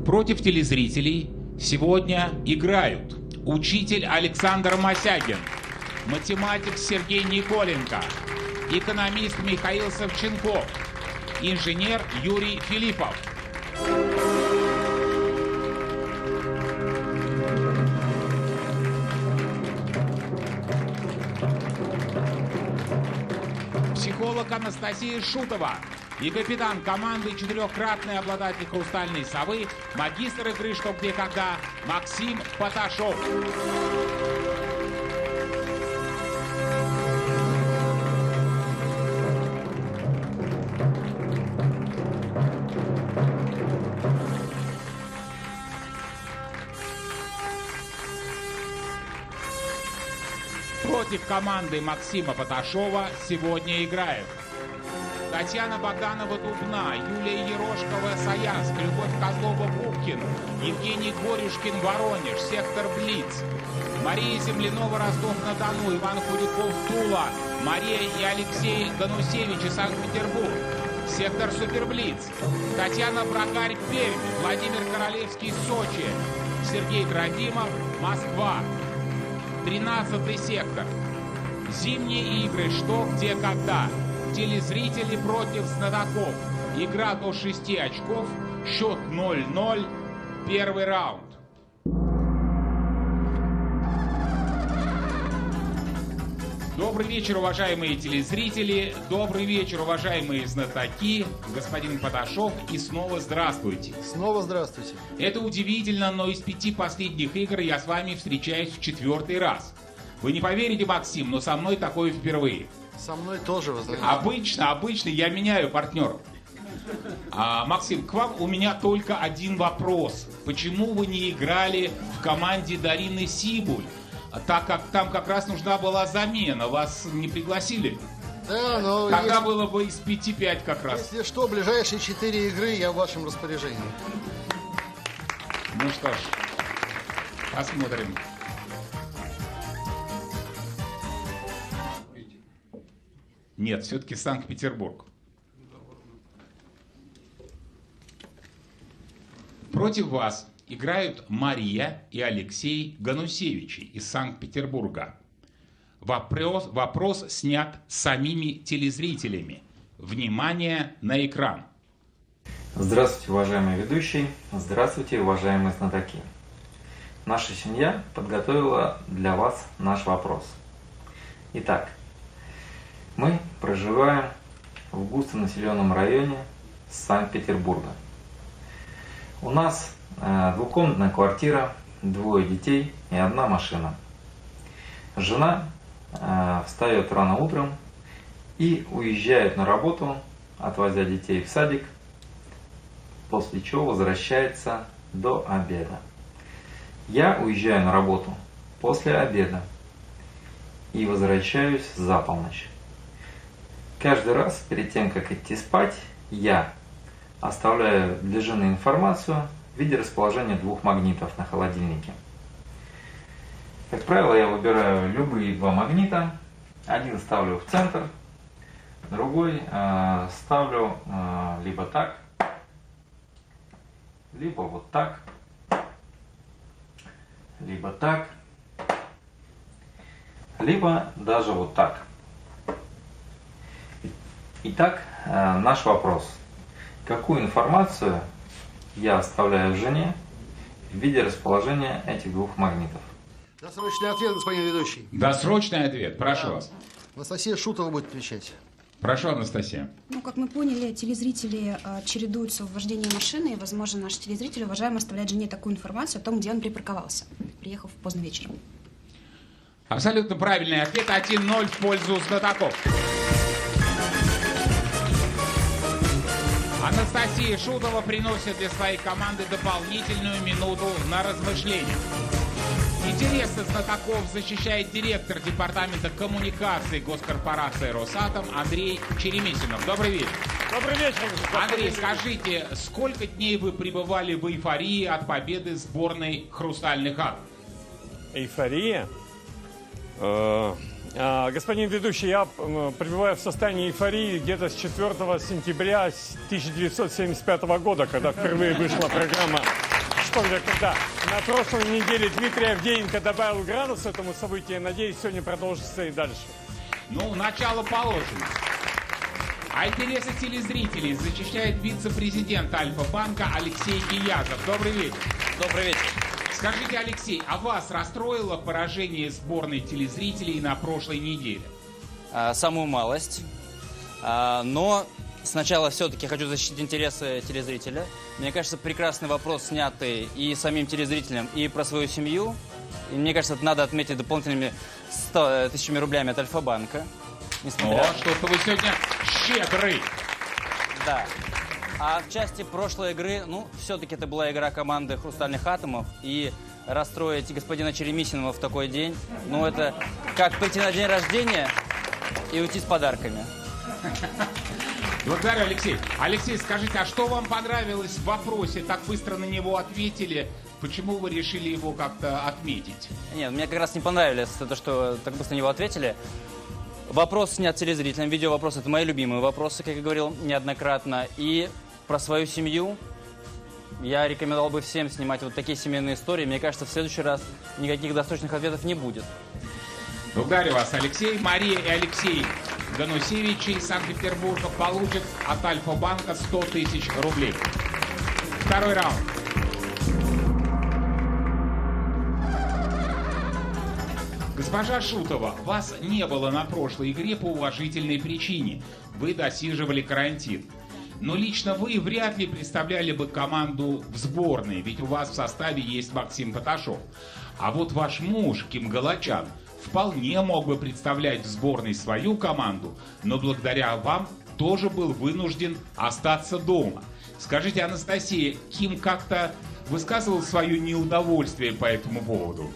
Против телезрителей сегодня играют учитель Александр Мосягин, математик Сергей Николенко, экономист Михаил Савченков, инженер Юрий Филиппов. Психолог Анастасия Шутова и капитан команды, четырехкратный обладатель «Хрустальной совы», магистр игры «Что, где, когда» Максим Паташов. Против команды Максима Паташова сегодня играют Татьяна Богданова-Дубна, Юлия Ерошкова-Саянск, Любовь Козлова-Пупкин, Евгений Горюшкин, Воронеж, сектор Блиц, Мария Землянова, Ростов-на-Дону, Иван Худяков, Тула, Мария и Алексей Ганусевич, Санкт-Петербург, сектор Суперблиц, Татьяна Брагарь, Пермь, Владимир Королевский, Сочи, Сергей Трофимов, Москва, 13-й сектор. Зимние игры «Что, где, когда». Телезрители против знатоков. Игра до 6 очков. Счет 0-0. Первый раунд. Добрый вечер, уважаемые телезрители. Добрый вечер, уважаемые знатоки. Господин Паташов. И снова здравствуйте. Снова здравствуйте. Это удивительно, но из 5 последних игр я с вами встречаюсь в 4-й раз. Вы не поверите, Максим, но со мной такое впервые. Со мной тоже, вы знаете. Обычно я меняю партнеров. Максим, к вам у меня только один вопрос. Почему вы не играли в команде Дарины Сибуль? Так как там как раз нужна была замена. Вас не пригласили? Да, но... Тогда было бы из 5-5 как раз. Если что, ближайшие 4 игры я в вашем распоряжении. Ну что ж, посмотрим. Нет, все-таки Санкт-Петербург. Против вас играют Мария и Алексей Ганусевичи из Санкт-Петербурга. Вопрос снят самими телезрителями. Внимание на экран. Здравствуйте, уважаемые ведущие. Здравствуйте, уважаемые знатоки. Наша семья подготовила для вас наш вопрос. Итак, мы проживаем в густонаселенном районе Санкт-Петербурга. У нас двухкомнатная квартира, 2 детей и 1 машина. Жена встает рано утром и уезжает на работу, отвозя детей в садик, после чего возвращается до обеда. Я уезжаю на работу после обеда и возвращаюсь за полночь. Каждый раз, перед тем, как идти спать, я оставляю для жены информацию в виде расположения 2 магнитов на холодильнике. Как правило, я выбираю любые 2 магнита. Один ставлю в центр, другой ставлю либо так, либо вот так, либо так, либо даже вот так. Итак, наш вопрос. Какую информацию я оставляю жене в виде расположения этих 2 магнитов? Досрочный ответ, господин ведущий. Досрочный ответ, прошу вас. Анастасия Шутова будет отвечать. Прошу, Анастасия. Ну, как мы поняли, телезрители чередуются в вождении машины, и, возможно, наш телезритель, уважаемый, оставляет жене такую информацию о том, где он припарковался, приехав поздно вечером. Абсолютно правильный ответ. 1-0 в пользу знатоков. Анастасия Шутова приносит для своей команды дополнительную минуту на размышление. Интересы знатоков защищает директор департамента коммуникаций госкорпорации «Росатом» Андрей Черемисинов. Добрый вечер. Добрый вечер. Андрей, скажите, сколько дней вы пребывали в эйфории от победы сборной «Хрустальных атом»? Эйфория? Господин ведущий, я пребываю в состоянии эйфории где-то с 4 сентября 1975 года, когда впервые вышла программа вспомнил, когда на прошлой неделе Дмитрий Авдеенко добавил градус этому событию. Надеюсь, сегодня продолжится и дальше. Ну, начало положено. А интересы телезрителей защищает вице-президент Альфа-банка Алексей Гиязов. Добрый вечер. Добрый вечер. Скажите, Алексей, а вас расстроило поражение сборной телезрителей на прошлой неделе? Самую малость. Но сначала все-таки хочу защитить интересы телезрителя. Мне кажется, прекрасный вопрос, снятый и самим телезрителям, и про свою семью. И мне кажется, это надо отметить дополнительными 100 тысячами рублями от Альфа-банка. О, что-то вы сегодня щедрый. Да. А в части прошлой игры, ну, все-таки это была игра команды «Хрустальных атомов». И расстроить господина Черемисинова в такой день, ну, это как прийти на день рождения и уйти с подарками. Благодарю, Алексей. Алексей, скажите, а что вам понравилось в вопросе? Так быстро на него ответили. Почему вы решили его как-то отметить? Нет, мне как раз не понравилось то, что так быстро на него ответили. Вопрос снят телезрителям. Видео-вопрос — это мои любимые вопросы, как я говорил неоднократно. И про свою семью я рекомендовал бы всем снимать вот такие семейные истории. Мне кажется, в следующий раз никаких досрочных ответов не будет. Благодарю вас, Алексей. Мария и Алексей Ганусевичи из Санкт-Петербурга получат от Альфа-банка 100 тысяч рублей. Второй раунд. Госпожа Шутова, вас не было на прошлой игре по уважительной причине. Вы досиживали карантин. Но лично вы вряд ли представляли бы команду в сборной, ведь у вас в составе есть Максим Паташов. А вот ваш муж, Ким Галачян, вполне мог бы представлять в сборной свою команду, но благодаря вам тоже был вынужден остаться дома. Скажите, Анастасия, Ким как-то высказывал свое неудовольствие по этому поводу?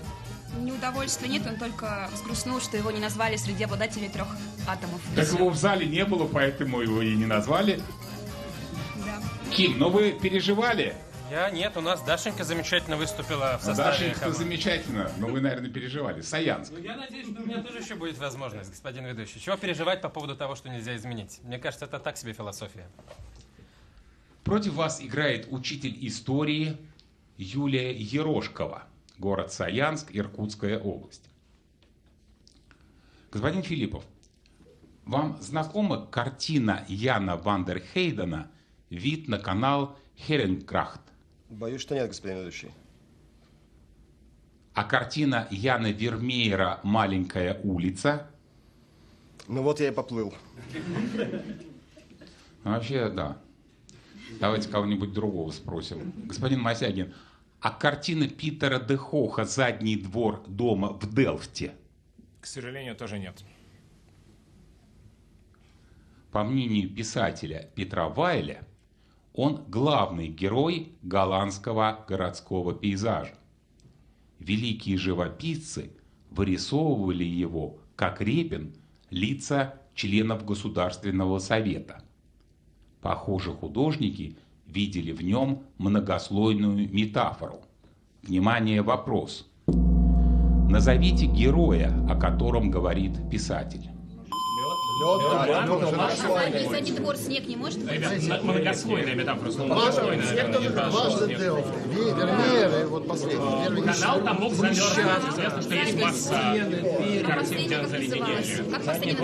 Неудовольствия нет, он только взгрустнул, что его не назвали среди обладателей 3 атомов. Так его в зале не было, поэтому его и не назвали. Да. Ким, но вы переживали? Нет, у нас Дашенька замечательно выступила в составе Дашенька команды. замечательно, но вы, наверное, переживали. Саянск. Я надеюсь, что у меня тоже еще будет возможность, господин ведущий. Чего переживать по поводу того, что нельзя изменить? Мне кажется, это так себе философия. Против вас играет учитель истории Юлия Ерошкова. Город Саянск, Иркутская область. Господин Филиппов, вам знакома картина Яна Вандер Хейдена «Вид на канал Херенкрахт»? Боюсь, что нет, господин ведущий. А картина Яна Вермеера «Маленькая улица»? Ну вот я и поплыл. Ну, вообще, да. Давайте кого-нибудь другого спросим. Господин Мосягин, а картина Питера де Хоха «Задний двор дома в Делфте»? К сожалению, тоже нет. По мнению писателя Петра Вайля, он главный герой голландского городского пейзажа. Великие живописцы вырисовывали его, как Репин, лица членов Государственного совета. Похоже, художники видели в нем многослойную метафору. Внимание, вопрос. Назовите героя, о котором говорит писатель. Задний двор, снег не может быть? Многослойная метафора. Дважды Делфт, Вермеер, и вот последний. Канал там мог замерзнуть. Известно, что есть масса картин, где он заледенели. Как последний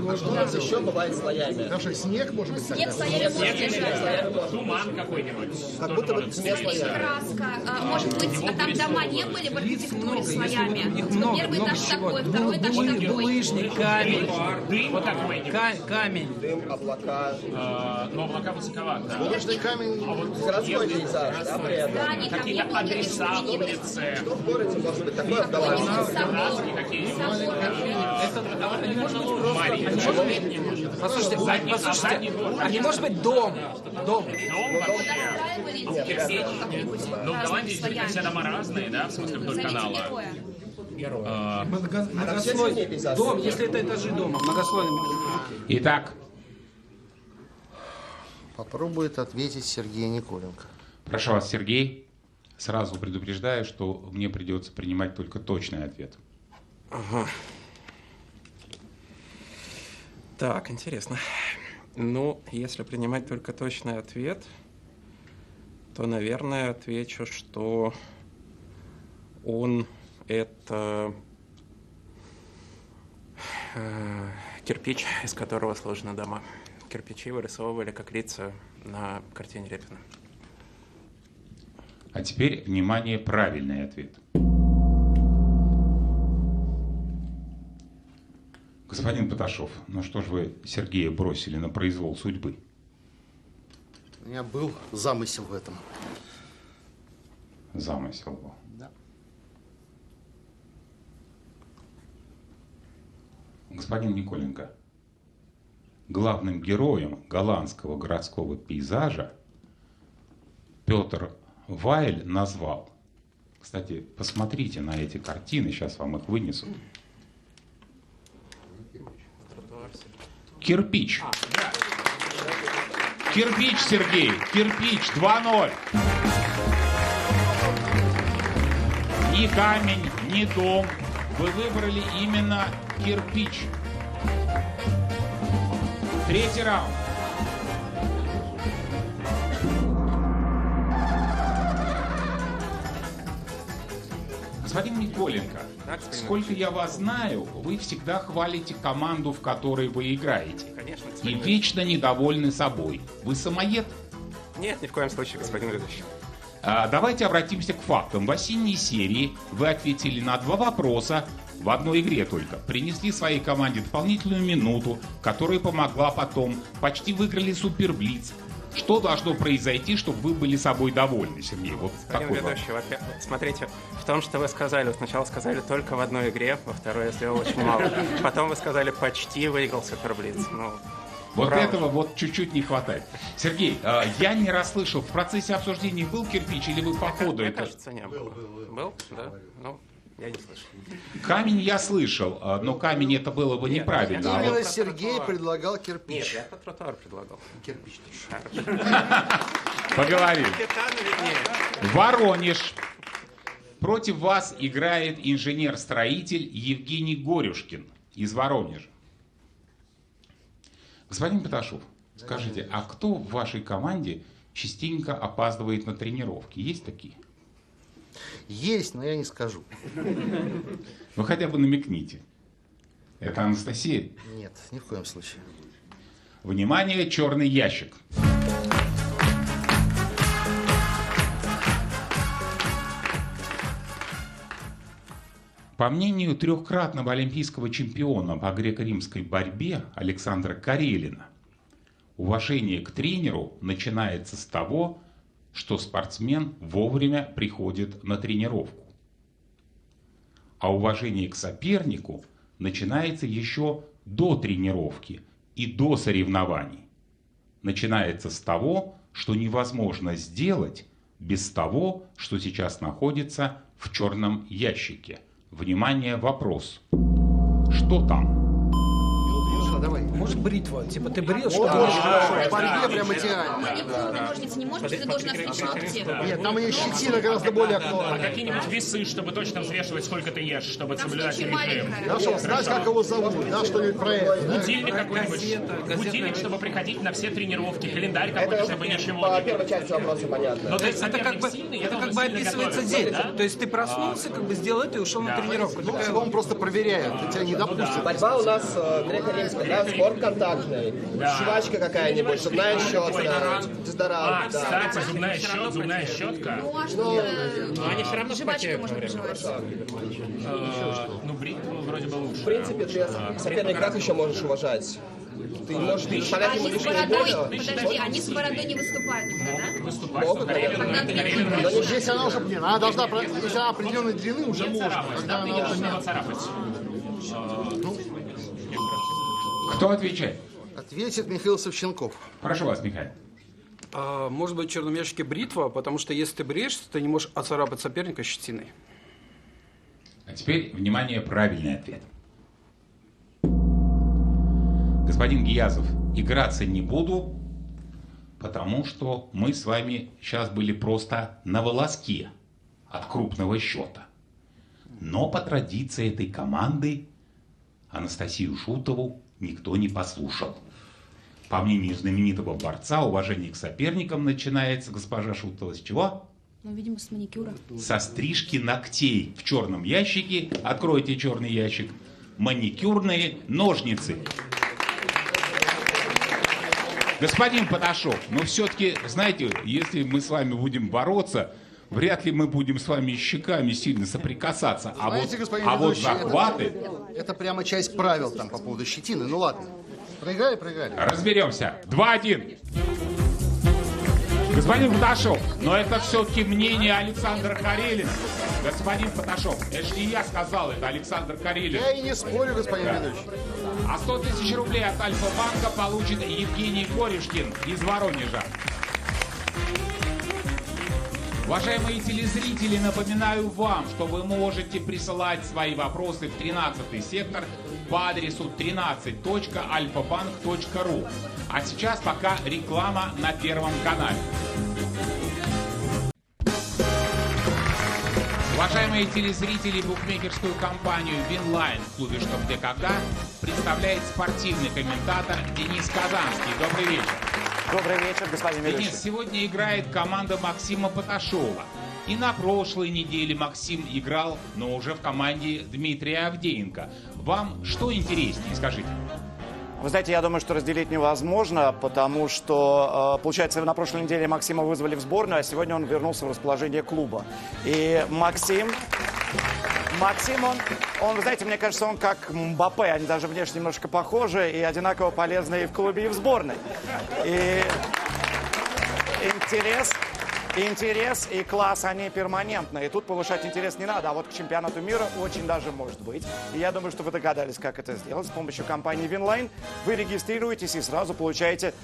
назывался? У нас еще бывает слоями. Хорошо, снег может быть. Снег слоями может держать. Туман какой-нибудь. Как будто бы снег слоями. Краска, может быть, а там дома не были в архитектуре слоями? Первый этаж такой, второй этаж такой. Булыжник, камень, Дым вот такой. камень. Дым, облака. Но облака высоковато. Булыжный камень. Городской пейзаж, да, при этом. Да, нет, там не Какие-то было никаких адреса в знаменитых. улице. Что в городе может быть такое в Голландии? Послушайте, а не может быть дом? Дом. Но в Голландии действительно все дома разные, да, в смысле вдоль канала. Многослойный дом, если это этажи дома, многослойный. Итак, Попробует ответить Сергей Николенко. прошу вас, Сергей. Сразу предупреждаю, что мне придется принимать только точный ответ. Ага. Так, интересно. Ну, если принимать только точный ответ, то, наверное, отвечу, что он это кирпич, из которого сложены дома. Кирпичи вырисовывали как лица на картине Репина. А теперь, внимание, правильный ответ. Господин Поташов, ну что ж вы Сергея бросили на произвол судьбы? У меня был замысел в этом. Замысел был. Да. Господин Николенко, главным героем голландского городского пейзажа Петр Вайль назвал. Кстати, посмотрите на эти картины, сейчас вам их вынесут. Кирпич. Кирпич, Сергей, кирпич, 2-0. Ни камень, ни дом. Вы выбрали именно кирпич. Третий раунд. Господин Николенко, сколько я вас знаю, вы всегда хвалите команду, в которой вы играете. Конечно, И вечно недовольны собой. Вы самоед? Нет, ни в коем случае, господин ведущий. Давайте обратимся к фактам. В осенней серии вы ответили на 2 вопроса в одной игре только. Принесли своей команде дополнительную минуту, которая помогла потом. Почти выиграли Суперблиц. Что должно произойти, чтобы вы были собой довольны, Сергей? Вот Господин такой ведущий, смотрите, в том, что вы сказали, вы сначала сказали только в одной игре, во второй я сделал очень мало. Потом вы сказали, почти выиграл Суперблиц. Ну, вот браво. этого вот чуть-чуть не хватает. Сергей, я не расслышал, в процессе обсуждения был кирпич или вы по ходу Мне это... кажется, не было. Был? Да? Ну, я не слышал. Камень я слышал, но камень это было бы неправильно. А Именно вот Сергей предлагал кирпич. Нет, я по тротуару предлагал. Кирпич. поговорим. Воронеж. Против вас играет инженер-строитель Евгений Горюшкин из Воронежа. Господин Поташов, скажите, а кто в вашей команде частенько опаздывает на тренировки? Есть такие? Есть, но я не скажу. Вы хотя бы намекните. Это Анастасия? Нет, ни в коем случае. Внимание, черный ящик. По мнению трехкратного олимпийского чемпиона по греко-римской борьбе Александра Карелина, уважение к тренеру начинается с того, что спортсмен вовремя приходит на тренировку. А уважение к сопернику начинается еще до тренировки и до соревнований. Начинается с того, что невозможно сделать без того, что сейчас находится в черном ящике. Внимание, вопрос. Что там? Давай. Может, бритва? Типа ты брил, О, чтобы... в борьбе прям идеально. Маникюр, ножницы не может, ты должен освещать где. Нет, там и щетина гораздо более актуальна. А какие-нибудь весы, чтобы точно взвешивать, сколько ты ешь, чтобы соблюдать режим? Да, чтобы знать, как его зовут, да, что-нибудь про это. Да? Будильник какой-нибудь. Будильник, чтобы приходить на все тренировки. Календарь какой-то, чтобы ничего По не... первой части вопроса понятно. Ну, то есть Это как бы, сильный, это как бы описывается день. То есть ты проснулся, как бы сделал это и ушел на тренировку. Ну, он просто проверяет, и тебя не допустят. Борьба у нас греко-римская, да, спорт контактный. Жвачка какая-нибудь, зубная щетка, дезодорант. да. Кстати, зубная щетка. Ну, а что? они все равно Жвачкой можно пожевать. Ну, бритва вроде бы лучше. В принципе, ты соперника как еще можешь уважать? Ты можешь не доставлять ему Они с лишнюю бородой, боль. подожди, они с бородой не выступают никогда, да? Могут, наверное. Но если она уже, она должна, если она определенной длины, уже можно. Когда она уже нет. Кто отвечает? Ответит Михаил Савченков. Прошу вас, Михаил. Может быть, в черном ящике бритва, потому что если ты бреешься, ты не можешь оцарапать соперника щетиной. А теперь, внимание, правильный ответ. Господин Гиязов, играться не буду, потому что мы с вами сейчас были просто на волоске от крупного счета. Но по традиции этой команды Анастасию Шутову никто не послушал. По мнению знаменитого борца, уважение к соперникам начинается, госпожа Шутова, с чего? Ну, видимо, с маникюра. Со стрижки ногтей. В черном ящике, откройте черный ящик, маникюрные ножницы. Господин Паташов, но все-таки, знаете, если мы с вами будем бороться, вряд ли мы будем с вами щеками сильно соприкасаться. А Знаете, вот захваты... Это прямо часть правил там по поводу щетины. Ну ладно. Проиграли. Разберемся. 2-1. Господин Паташов, но это все-таки мнение Александра Карелина. Господин Паташов, это же не я сказал, это Александр Карелин. Я и не спорю, господин ведущий. А 100 тысяч рублей от Альфа-банка получит Евгений Корешкин из Воронежа. Уважаемые телезрители, напоминаю вам, что вы можете присылать свои вопросы в 13-й сектор по адресу 13.alfabank.ru. А сейчас пока реклама на Первом канале. Уважаемые телезрители, букмекерскую компанию «Винлайн» в клубе «Что, где, когда» представляет спортивный комментатор Денис Казанский. Добрый вечер. Добрый вечер, господин ведущий. Денис, сегодня играет команда Максима Паташова. И на прошлой неделе Максим играл, но уже в команде Дмитрия Авдеенко. Вам что интереснее, скажите? Вы знаете, я думаю, что разделить невозможно, потому что, получается, на прошлой неделе Максима вызвали в сборную, а сегодня он вернулся в расположение клуба. И Максим, он, знаете, мне кажется, он как Мбаппе, они даже внешне немножко похожи и одинаково полезны и в клубе, и в сборной. И интерес и класс, они перманентные. И тут повышать интерес не надо, а вот к чемпионату мира очень даже может быть. И я думаю, что вы догадались, как это сделать. С помощью компании Винлайн вы регистрируетесь и сразу получаете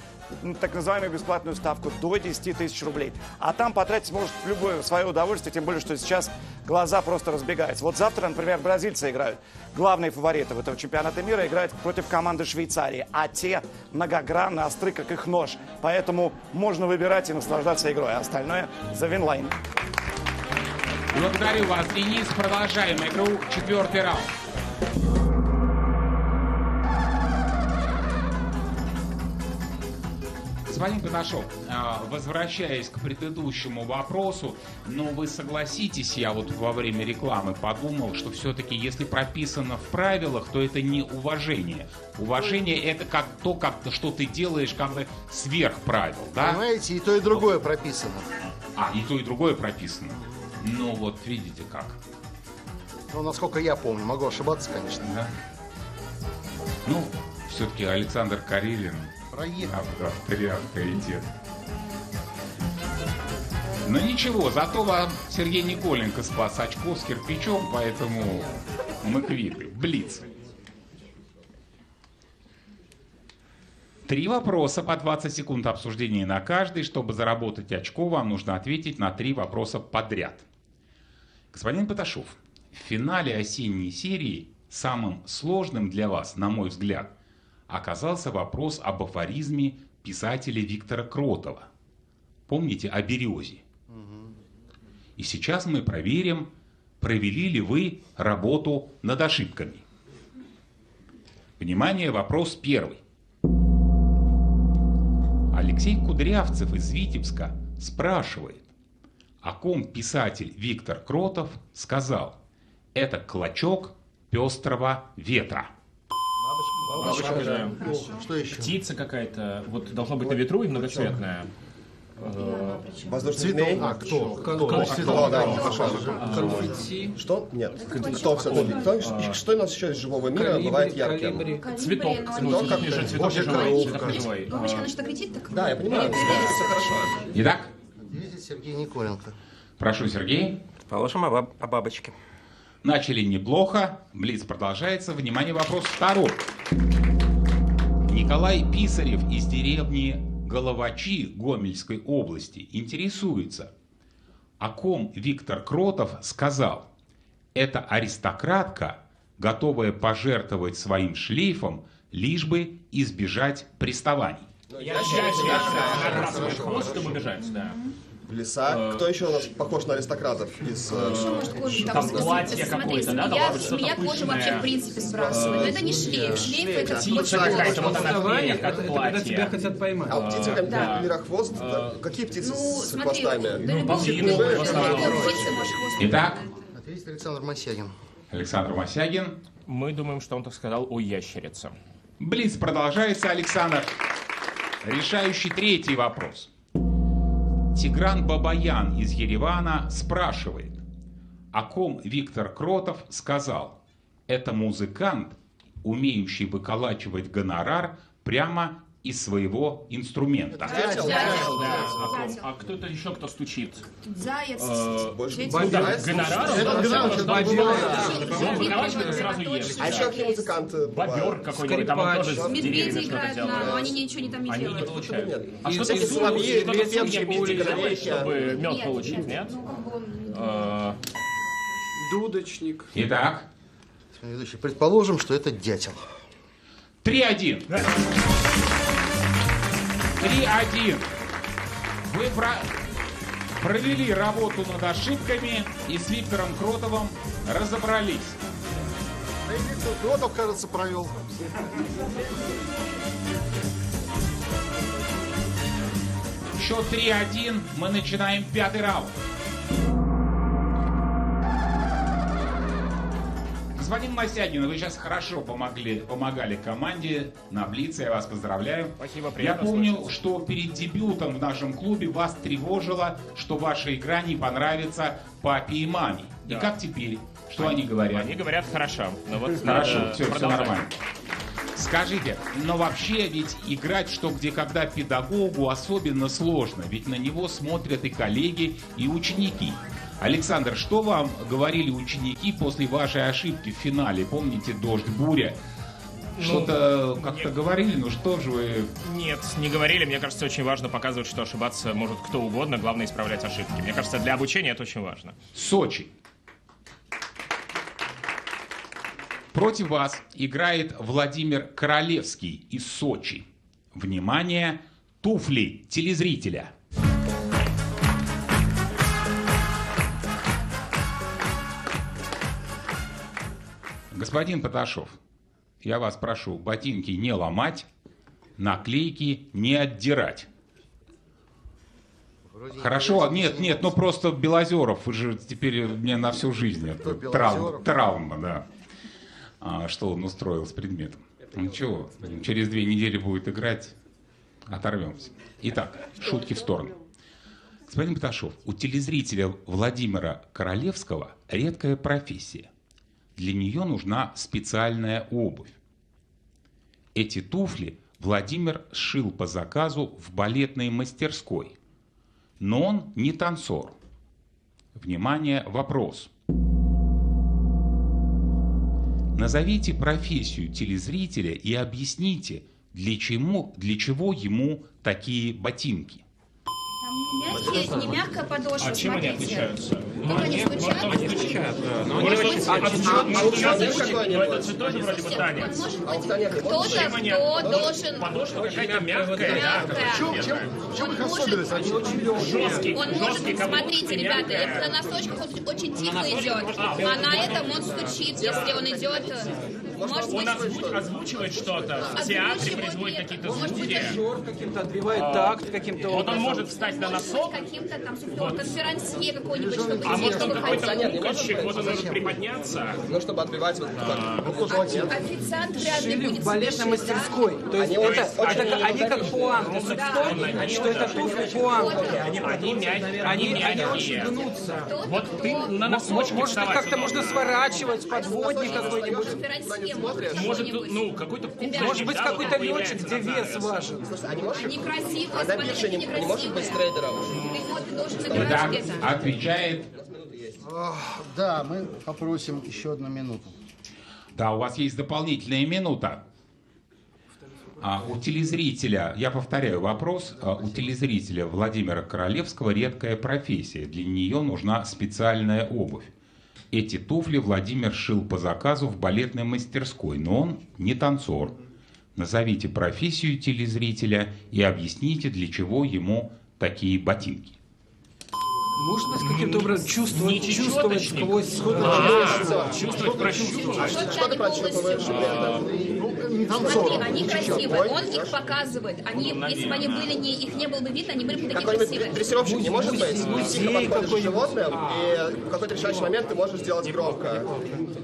так называемую бесплатную ставку до 10 тысяч рублей. А там потратить может в любое свое удовольствие, тем более, что сейчас глаза просто разбегаются. Вот завтра, например, бразильцы играют. Главные фавориты этого чемпионата мира играют против команды Швейцарии. А те многогранно остры, как их нож. Поэтому можно выбирать и наслаждаться игрой. А остальное за Винлайн. Благодарю вас, Денис. Продолжаем игру. 4-й раунд. Господин Паташов, возвращаясь к предыдущему вопросу, но вы согласитесь, я вот во время рекламы подумал, что все-таки если прописано в правилах, то это не уважение. Уважение — это как то, что ты делаешь как бы сверх правил, да? Понимаете, и то, и другое прописано. И то, и другое прописано. Ну вот, видите как. Ну, насколько я помню, могу ошибаться, конечно. Да. Ну, все-таки Александр Карелин. Проехал. Авторитет. Но ничего, зато вам Сергей Николенко спас очко с кирпичом, поэтому мы квиты. Блиц. 3 вопроса по 20 секунд обсуждения на каждый. Чтобы заработать очко, вам нужно ответить на 3 вопроса подряд. Господин Паташов, в финале осенней серии самым сложным для вас, на мой взгляд, оказался вопрос об афоризме писателя Виктора Кротова. Помните о березе? И сейчас мы проверим, провели ли вы работу над ошибками. Внимание, вопрос первый. Алексей Кудрявцев из Витебска спрашивает, о ком писатель Виктор Кротов сказал: «Это клочок пестрого ветра». Бабочка. Что еще? Птица какая-то, вот должно быть на ветру и многоцветная. Воздушный змей. Кто? Конфетти. Что? Нет. Кто все-таки? Что у нас еще из живого мира бывает ярким? Цветок. Цветок как живой. Бабочка начнет лететь, так? Да, я понимаю. Все хорошо. Итак, Сергей Николенко. прошу, Сергей. Положим о бабочке. Начали неплохо. Блиц продолжается. Внимание, вопрос второй. Николай Писарев из деревни Головачи Гомельской области интересуется, о ком Виктор Кротов сказал: «Это аристократка, готовая пожертвовать своим шлейфом, лишь бы избежать приставаний». Хвост, чтобы бежать, да. В леса. Кто еще у нас похож на аристократов из... Еще, может, кожу Там платье какое-то, да? Должна быть что-то Змея кожу вообще в принципе сбрасывает. Но это не шлейф. Шлейф это Птица какая-то, вот она в перьях, как когда тебя платье. хотят поймать. А птицы как мирохвост? Какие птицы с хвостами? Да любой птицы может хвост. Итак, Ответит Александр Мосягин. Александр Мосягин. Мы думаем, что он так сказал о ящерице. Блиц продолжается, Александр. Решающий третий вопрос. Тигран Бабаян из Еревана спрашивает, о ком Виктор Кротов сказал: это музыкант, умеющий выколачивать гонорар прямо из своего инструмента. А кто-то еще, кто стучит? Заяц. Гонорар? Выколачивает, сразу ешь. А еще какие музыканты? Бобер какой-нибудь, там он тоже с Медведи деревьями что-то играют, но делает. они ничего там не Они не делают. получают. А И что-то всякие из соловьи, что-то певчие, делает, гуляющие. чтобы мед Нет, получить, нет? Ну, как бы он... Дудочник. Итак, Ведущий, предположим, что это дятел. 3-1. 3-1. Вы провели работу над ошибками и с Виктором Кротовым разобрались. А и Виктор Кротов, кажется, провел. Счет 3-1. Мы начинаем пятый раунд. Господин Мосягин, вы сейчас хорошо помогали команде на Блице, я вас поздравляю. Спасибо, Я приятно помню, слышать. что перед дебютом в нашем клубе вас тревожило, что ваша игра не понравится папе и маме. Да. И как теперь? Что они говорят? Они говорят хорошо. Но вот Хорошо, надо все продолжать. нормально. Скажите, но вообще ведь играть что, где, когда педагогу особенно сложно, ведь на него смотрят и коллеги, и ученики. Александр, что вам говорили ученики после вашей ошибки в финале? Помните, дождь, буря? Что-то как-то говорили, ну что же вы... Нет, не говорили. Мне кажется, очень важно показывать, что ошибаться может кто угодно. Главное исправлять ошибки. Мне кажется, для обучения это очень важно. Сочи. Против вас играет Владимир Королевский из Сочи. Внимание, туфли телезрителя. Господин Поташов, я вас прошу, ботинки не ломать, наклейки не отдирать. Хорошо, нет, ну просто Белозеров, вы же теперь мне на всю жизнь. Это травма, да. Что он устроил с предметом. Ничего, через 2 недели будет играть, оторвемся. Итак, шутки в сторону. Господин Поташов, у телезрителя Владимира Королевского редкая профессия. Для нее нужна специальная обувь. Эти туфли Владимир сшил по заказу в балетной мастерской. Но он не танцор. Внимание, вопрос. Назовите профессию телезрителя и объясните, для чего ему такие ботинки. Мягкие, не мягкая подошва, А чем они отличаются? Как они стучат? Они стучат, да. Но они это же тоже вроде бы танец. Кто должен... Подошва какая-то мягкая, да? В чем их особенность? Они очень легкие. Он может, смотрите, ребята, на носочках он очень тихо идет, а на этом он стучит, если он идет. Может Он быть, озвучивает что-то, в театре производит какие-то звуки. Каким-то отбивает такт каким-то Вот он образом. может встать на носок, каким-то там конферансье какой-нибудь, чтобы а те, может кто он какой-то выходил. кукольщик, вот он может приподняться. Ну, чтобы отбивать вот Официант вряд ли Шили будет в балетной спешить, мастерской. То есть они как пуанты. Что это туфли пуанты. Они мягкие, Они очень мягкие. гнутся. Вот ты на носочки Может, их как-то можно сворачивать, подводник да. какой-нибудь. Конферансье, Может, ну, какой-то кукольник. Может быть, да, какой-то вот летчик, где вес важен. Они красивые, А на бирже смотрите, не может быть трейдером? Ты должен Итак, набирать где-то. отвечает. Да, мы попросим еще 1 минуту. Да, у вас есть дополнительная минута. У телезрителя, я повторяю вопрос, у телезрителя Владимира Королевского редкая профессия. Для нее нужна специальная обувь. Эти туфли Владимир шил по заказу в балетной мастерской, но он не танцор. Назовите профессию телезрителя и объясните, для чего ему такие ботинки. Можно каким-то образом чувствовать чечеточник. сквозь... Чувствовать, прощупывать. Что ты прощупываешь? Смотри, они красивые, он их показывает. Они, если бы они были их не было бы видно, они были бы такие Какой-нибудь красивые. дрессировщик не может быть? Ты тихо подходишь к животным, и в какой-то решающий момент ты можешь сделать громко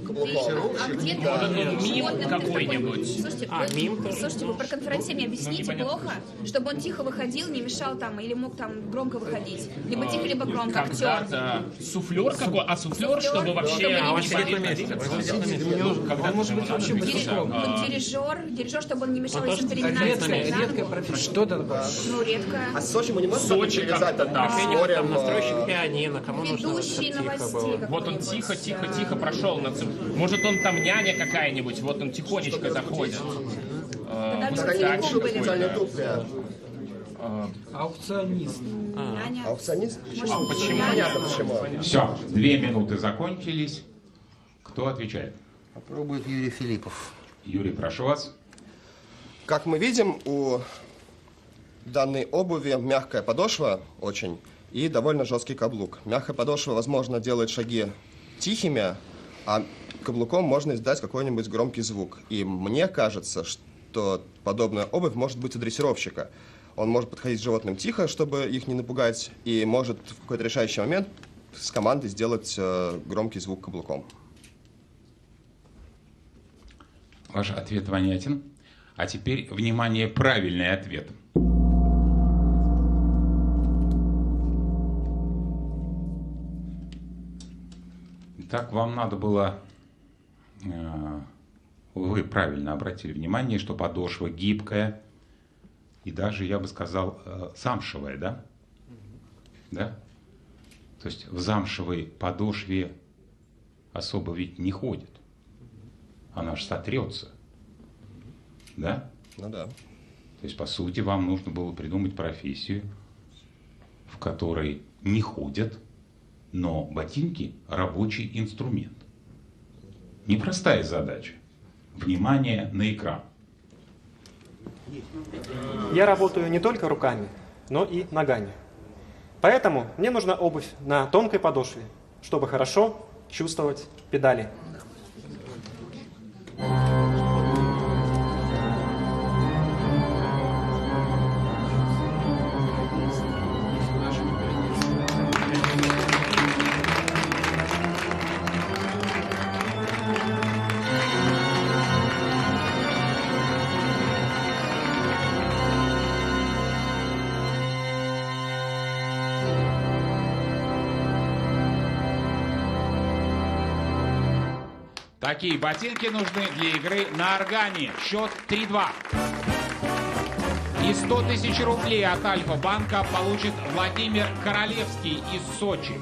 каблуком. А где-то Мим какой-нибудь. Слушайте, вы проконференции мне объясните плохо, чтобы он тихо выходил, не мешал там, или мог там громко выходить. Либо тихо, либо громко, актер. Когда-то суфлер какой, а суфлер, чтобы вообще... Он может быть вообще Дирижер, чтобы он не мешал, если он переминается. редкая профессия. Что-то такое. Ну, редкое. А Сочи мы не можем Сочи привязать как-то там так. морем? Настройщик пианино, кому нужно Ведущий тихо новостей. было? Вот он тихо прошел. Может, он там няня какая-нибудь, вот он тихонечко заходит. Специальный туфли. Аукционист. Аукционист? Почему? Понятно почему. Все, 2 минуты закончились. Кто отвечает? Попробует Юрий Филиппов. Юрий, прошу вас. Как мы видим, у данной обуви мягкая подошва очень и довольно жесткий каблук. Мягкая подошва, возможно, делает шаги тихими, а каблуком можно издать какой-нибудь громкий звук. И мне кажется, что подобная обувь может быть у дрессировщика. Он может подходить к животным тихо, чтобы их не напугать, и может в какой-то решающий момент с командой сделать громкий звук каблуком. Ваш ответ понятен. А теперь, внимание, правильный ответ. Итак, вам надо было... Вы правильно обратили внимание, что подошва гибкая и даже, я бы сказал, замшевая, да? Да? То есть в замшевой подошве особо ведь не ходит. Она же сотрется. Да? Ну да. То есть, по сути, вам нужно было придумать профессию, в которой не ходят, но ботинки – рабочий инструмент. Непростая задача. Внимание на экран. Я работаю не только руками, но и ногами. Поэтому мне нужна обувь на тонкой подошве, чтобы хорошо чувствовать педали. Такие ботинки нужны для игры на органе. Счет 3-2. И 100 тысяч рублей от Альфа-банка получит Владимир Королевский из Сочи.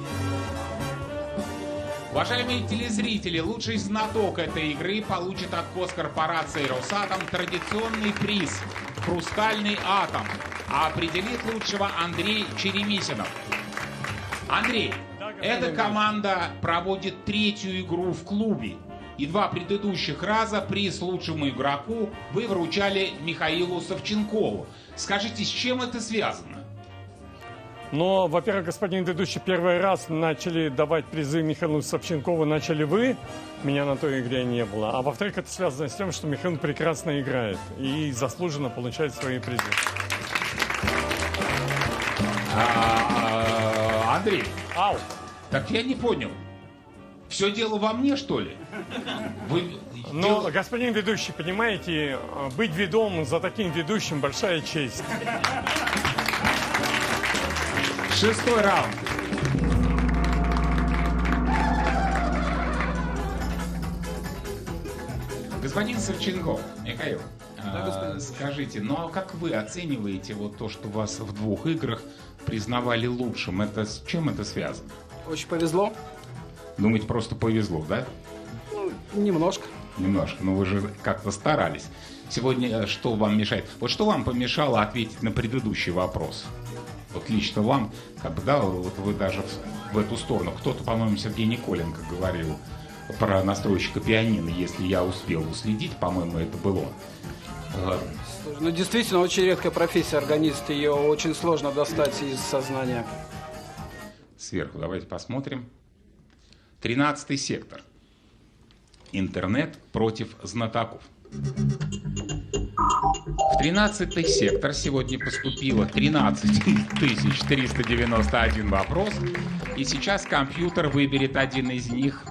Уважаемые телезрители, лучший знаток этой игры получит от госкорпорации «Росатом» традиционный приз «Хрустальный атом». А определит лучшего Андрей Черемисинов. Андрей, эта команда проводит 3-ю игру в клубе. И 2 предыдущих раза приз лучшему игроку вы вручали Михаилу Савченкову. Скажите, с чем это связано? Но, во-первых, господин ведущий, первый раз начали давать призы Михаилу Савченкову, начали вы, меня на той игре не было. А во-вторых, это связано с тем, что Михаил прекрасно играет и заслуженно получает свои призы. Андрей, так я не понял. Все дело во мне, что ли? Но, господин ведущий, понимаете, быть ведомым за таким ведущим большая честь. 6-й раунд. Господин Савченков, Михаил, скажите, ну а как вы оцениваете вот то, что вас в 2 играх признавали лучшим? Это с чем это связано? Очень повезло. Думаете, просто повезло, да? Ну, немножко. Немножко, но вы же как-то старались. Сегодня что вам мешает? Вот что вам помешало ответить на предыдущий вопрос? Вот лично вам, как бы, да, вот вы даже в эту сторону. Кто-то, по-моему, Сергей Николенко говорил про настройщика пианино, если я успел уследить, по-моему, это было он. Ну, действительно, очень редкая профессия органист, ее очень сложно достать из сознания. сверху. Давайте посмотрим. 13-й сектор. Интернет против знатоков. В 13-й сектор сегодня поступило 13 391 вопрос, и сейчас компьютер выберет один из них.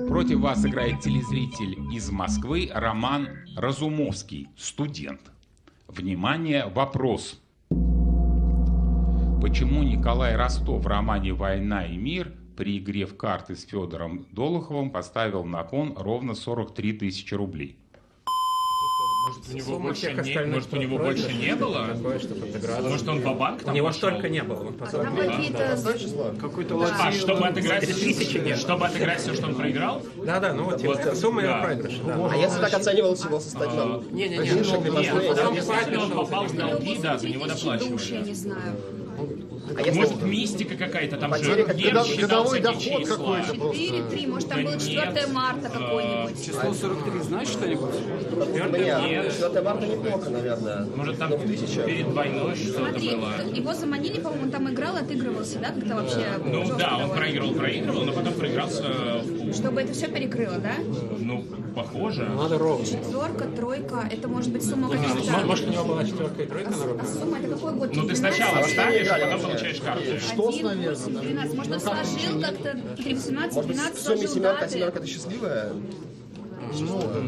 Против вас играет телезритель из Москвы Роман Разумовский, студент. Внимание, вопрос. Почему Николай Ростов в романе «Война и мир» при игре в карты с Федором Долоховым поставил на кон ровно 43 тысячи рублей? Может, у него больше не было? Может, он ва-банк там У него пошел? столько не было. Там какие-то... Какой-то А, чтобы отыграть нет. все, что он проиграл? Да, ну вот типа, сумма его проигрыша. Да. А если так оценивалось его состояние? Если он попал в долги, да, за него доплачивали. Я не знаю. Может, мистика какая-то, там же годовой доход какой-то просто. 4-3, может, там было 4 марта какой-нибудь. Число 43, знаешь что-нибудь? 4 марта неплохо, наверное. Может, там перед войной что-то Смотри, было. его заманили, по-моему, он там играл, отыгрывался, да, как-то вообще? Ну жестко да, он довольно. проигрывал, но потом проигрался. Чтобы это все перекрыло, да? Ну, похоже. Надо ровно. 4, 3, это может быть сумма каких-то... Может, у него была 4 и 3 на руке? А сумма это какой год? Ну, ты 12? сначала ставишь, а потом получаешь карту. 1, 8, 12. Может, он сложил как-то 18, Может быть, 12 в сумме сложил семерка, даты. семерка это счастливая? Сумма-то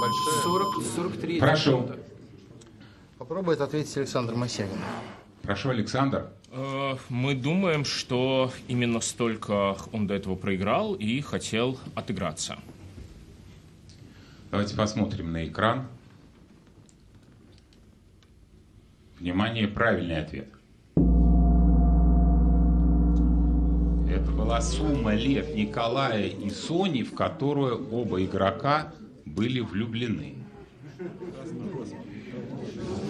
большая. 43. Прошу. Попробует ответить Александр Мосягин. Прошу, Александр. Мы думаем, что именно столько он до этого проиграл и хотел отыграться. Давайте посмотрим на экран. Внимание, правильный ответ. Это была сумма лет Николая и Сони, в которую оба игрока были влюблены.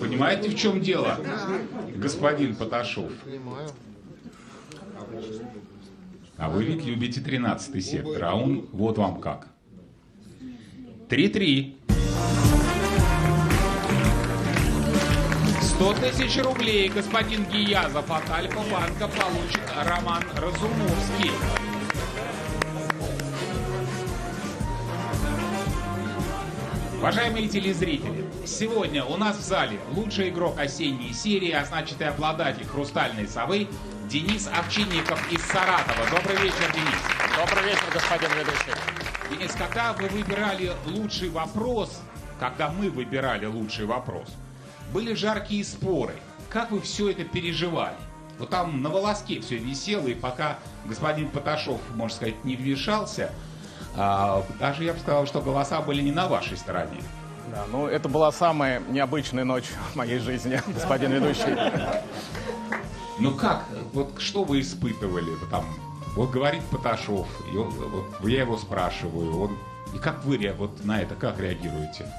Понимаете, в чем дело, господин Поташов? Понимаю. А вы ведь любите 13-й сектор, а он вот вам как. 3-3. 100 тысяч рублей господин Гиязов от Альфа-банка получит Роман Разумовский. Уважаемые телезрители, сегодня у нас в зале лучший игрок осенней серии, а значит и обладатель «Хрустальной совы» Денис Овчинников из Саратова. Добрый вечер, Денис. Добрый вечер, господин ведущий. Денис, когда вы выбирали лучший вопрос, когда мы выбирали лучший вопрос, были жаркие споры. Как вы все это переживали? Вот там на волоске все висело, и пока господин Поташов, можно сказать, не вмешался, даже я бы сказал, что голоса были не на вашей стороне. Да, ну это была самая необычная ночь в моей жизни, господин ведущий. Ну как, вот что вы испытывали там? Вот говорит Поташов, и я его спрашиваю, и как вы вот на это как реагируете?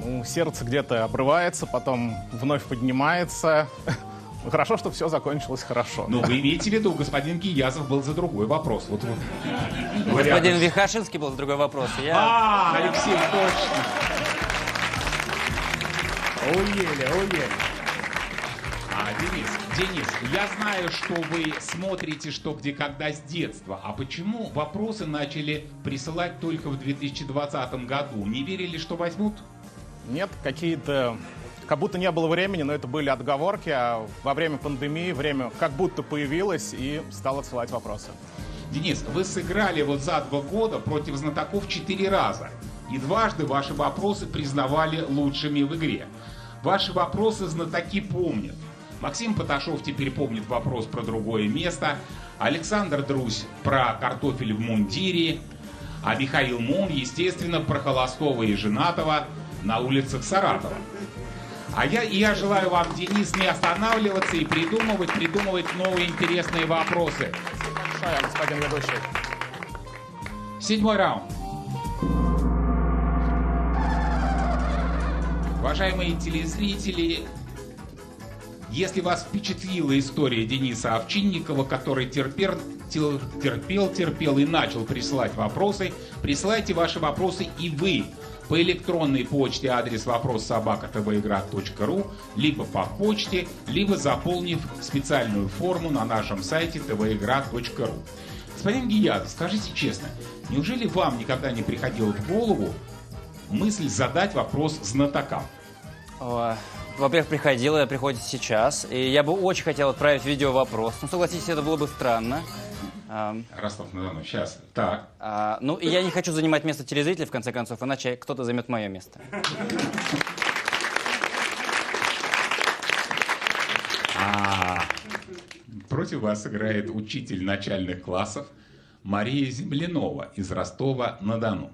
Ну, сердце где-то обрывается, потом вновь поднимается. Ну, хорошо, что все закончилось хорошо. Ну, вы имеете в виду, господин Гиязов был за другой вопрос. Вот. Господин Вихашинский был за другой вопрос. Алексей, точно. Уели. Денис, я знаю, что вы смотрите «Что, где, когда» с детства. А почему вопросы начали присылать только в 2020 году? Не верили, что возьмут? Нет, какие-то... Как будто не было времени, но это были отговорки, а во время пандемии время как будто появилось и стало отсылать вопросы. Денис, вы сыграли вот за 2 года против знатоков 4 раза. И дважды ваши вопросы признавали лучшими в игре. Ваши вопросы знатоки помнят. Максим Поташов теперь помнит вопрос про другое место. Александр Друзь про картофель в мундире. А Михаил Мун, естественно, про холостого и женатого на улицах Саратова. А я желаю вам, Денис, не останавливаться и придумывать новые интересные вопросы. Большое, господин ведущий. 7-й раунд. Уважаемые телезрители, если вас впечатлила история Дениса Овчинникова, который терпел и начал присылать вопросы, присылайте ваши вопросы и вы по электронной почте адрес вопрос@tvigра.ru, либо по почте, либо заполнив специальную форму на нашем сайте tvigра.ru. Господин Гият, скажите честно, неужели вам никогда не приходила в голову мысль задать вопрос знатокам? Во-первых, приходит сейчас. И я бы очень хотел отправить видео-вопрос. Но согласитесь, это было бы странно. Ростов-на-Дону, сейчас. Так. Ну, и я не хочу занимать место телезрителя, в конце концов, иначе кто-то займет мое место. Против вас играет учитель начальных классов Мария Землянова из Ростова-на-Дону.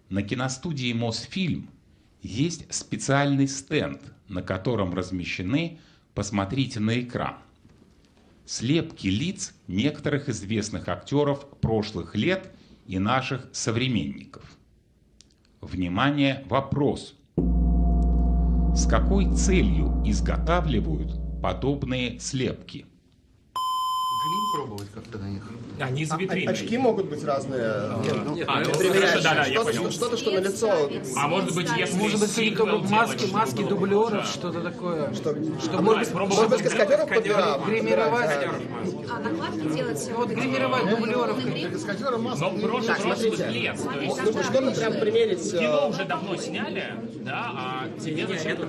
На киностудии «Мосфильм» есть специальный стенд, на котором размещены, посмотрите на экран, слепки лиц некоторых известных актеров прошлых лет и наших современников. Внимание, вопрос. С какой целью изготавливают подобные слепки? Грим пробовать как-то на них. Они из витрины. Очки могут быть разные. Что-то, что на лицо. А может быть, если может быть, маски дублеров, что-то такое. Может быть, каскадеров подбирать. Гримировать. Накладки делать. Вот гримировать дублеров. Каскадером маски. Но прошлых лет. Нужно что-то прям примерить. Кино уже давно сняли, да, а тебе зачем? А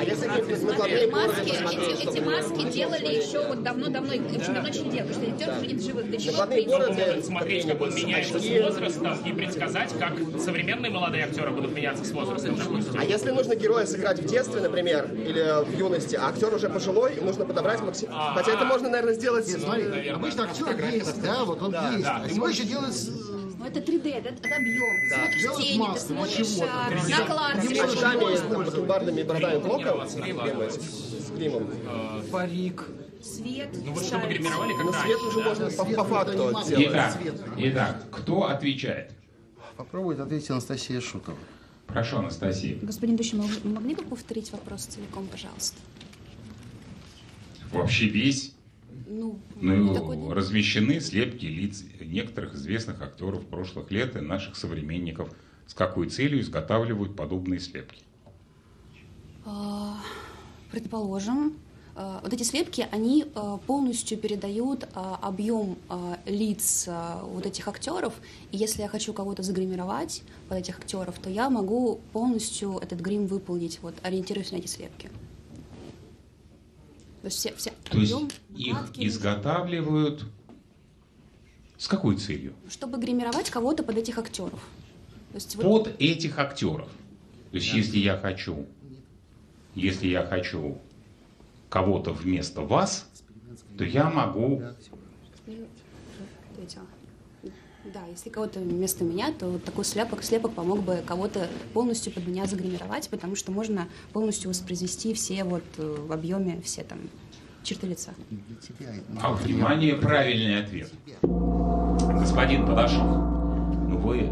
если накладные Эти маски делали еще вот давно-давно, очень давно не делали, потому что актер уже нет живых. Для чего? Может смотреть, как он меняется с возрастом, и предсказать, как современные молодые актеры будут меняться с возрастом, допустим. А если нужно героя сыграть в детстве, например, или в юности, а актер уже пожилой, нужно подобрать максимум. Хотя это можно, наверное, сделать... Смотри, обычно актер есть, да, вот он есть. А его еще делать... Ну, это 3D, это объем. Ты смотришь тени, ты смотришь накладки. С очками, бакенбардными бородами блоком, с гримом. Парик. Свет. Ну вот чтобы гримировали, как свет уже можно по факту делать. Итак, кто отвечает? Попробует ответить Анастасия Шутова. Прошу, Анастасия. Господин Дущий, вы могли бы повторить вопрос целиком, пожалуйста? Вообще весь? Такой... Размещены слепки лиц некоторых известных актеров прошлых лет и наших современников. С какой целью изготавливают подобные слепки? Предположим, вот эти слепки, они полностью передают объем лиц вот этих актеров. И если я хочу кого-то загримировать под этих актеров, то я могу полностью этот грим выполнить, вот, ориентируясь на эти слепки. То есть То есть их изготавливают с какой целью? Чтобы гримировать кого-то под этих актеров. То есть под этих актеров. То есть если я хочу кого-то вместо вас, то я могу... Да, если кого-то вместо меня, то такой слепок помог бы кого-то полностью под меня загримировать, потому что можно полностью воспроизвести все вот в объеме, все там черты лица. А, внимание, правильный ответ. Господин Подошов, ну вы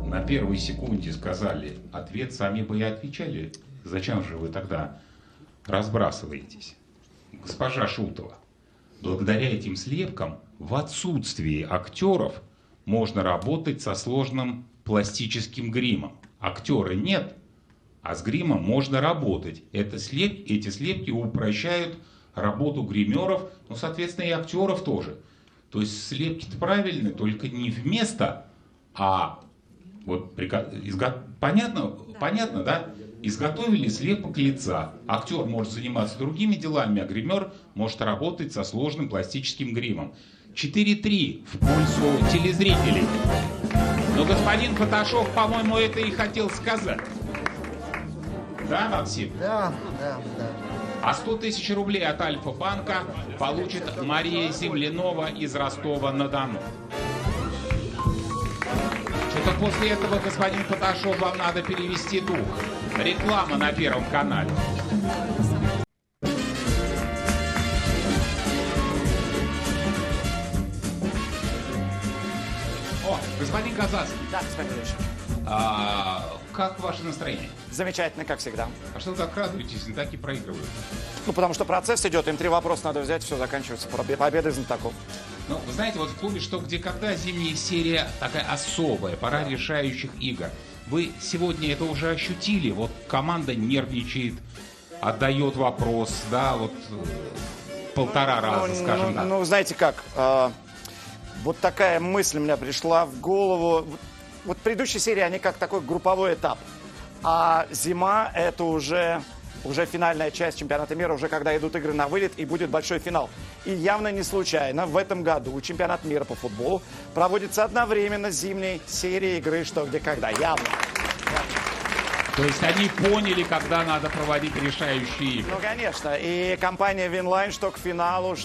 на первой секунде сказали ответ, сами бы и отвечали. Зачем же вы тогда разбрасываетесь? Госпожа Шутова, благодаря этим слепкам в отсутствии актеров можно работать со сложным пластическим гримом. Актера нет, а с гримом можно работать. Эти слепки упрощают работу гримеров, ну, соответственно, и актеров тоже. То есть слепки-то правильные, только не вместо, а вот понятно, да? Изготовили слепок лица. Актер может заниматься другими делами, а гример может работать со сложным пластическим гримом. 4-3 в пользу телезрителей. Но господин Поташов, по-моему, это и хотел сказать. Да, Максим? Да. А 100 тысяч рублей от Альфа-банка получит Мария Землянова из Ростова-на-Дону. Что-то после этого, господин Поташов, вам надо перевести дух. Реклама на Первом канале. О, господин Казацкий. Да, господин Ильич. Как ваше настроение? Замечательно, как всегда. А что вы так радуетесь, не так и проигрывают? Ну, потому что процесс идет, им 3 вопроса надо взять, все заканчивается. Победа знатоков. Ну, вы знаете, вот в клубе «Что, где, когда» зимняя серия такая особая, пора решающих игр. Вы сегодня это уже ощутили? Вот команда нервничает, отдает вопрос, да, вот полтора раза, скажем так. Ну, знаете как, вот такая мысль у меня пришла в голову. Вот предыдущие серии, они как такой групповой этап. А зима — это уже финальная часть чемпионата мира, уже когда идут игры на вылет и будет большой финал. И явно не случайно в этом году чемпионат мира по футболу проводится одновременно с зимней серией игры «Что, где, когда». Явно. То есть они поняли, когда надо проводить решающие игры. Ну, конечно. И компания Winline что к финалу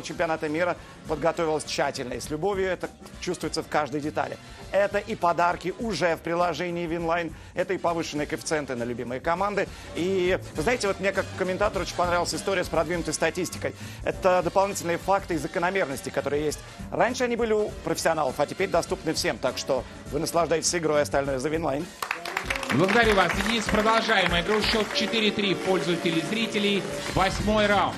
чемпионата мира подготовилась тщательно. И с любовью это чувствуется в каждой детали. Это и подарки уже в приложении Winline, это и повышенные коэффициенты на любимые команды. И, вы знаете, вот мне как комментатору очень понравилась история с продвинутой статистикой. Это дополнительные факты и закономерности, которые есть. Раньше они были у профессионалов, а теперь доступны всем. Так что вы наслаждаетесь игрой, остальное за Winline. Благодарю вас, Денис. Продолжаем игру. Счет 4-3 в пользу телезрителей. 8-й раунд.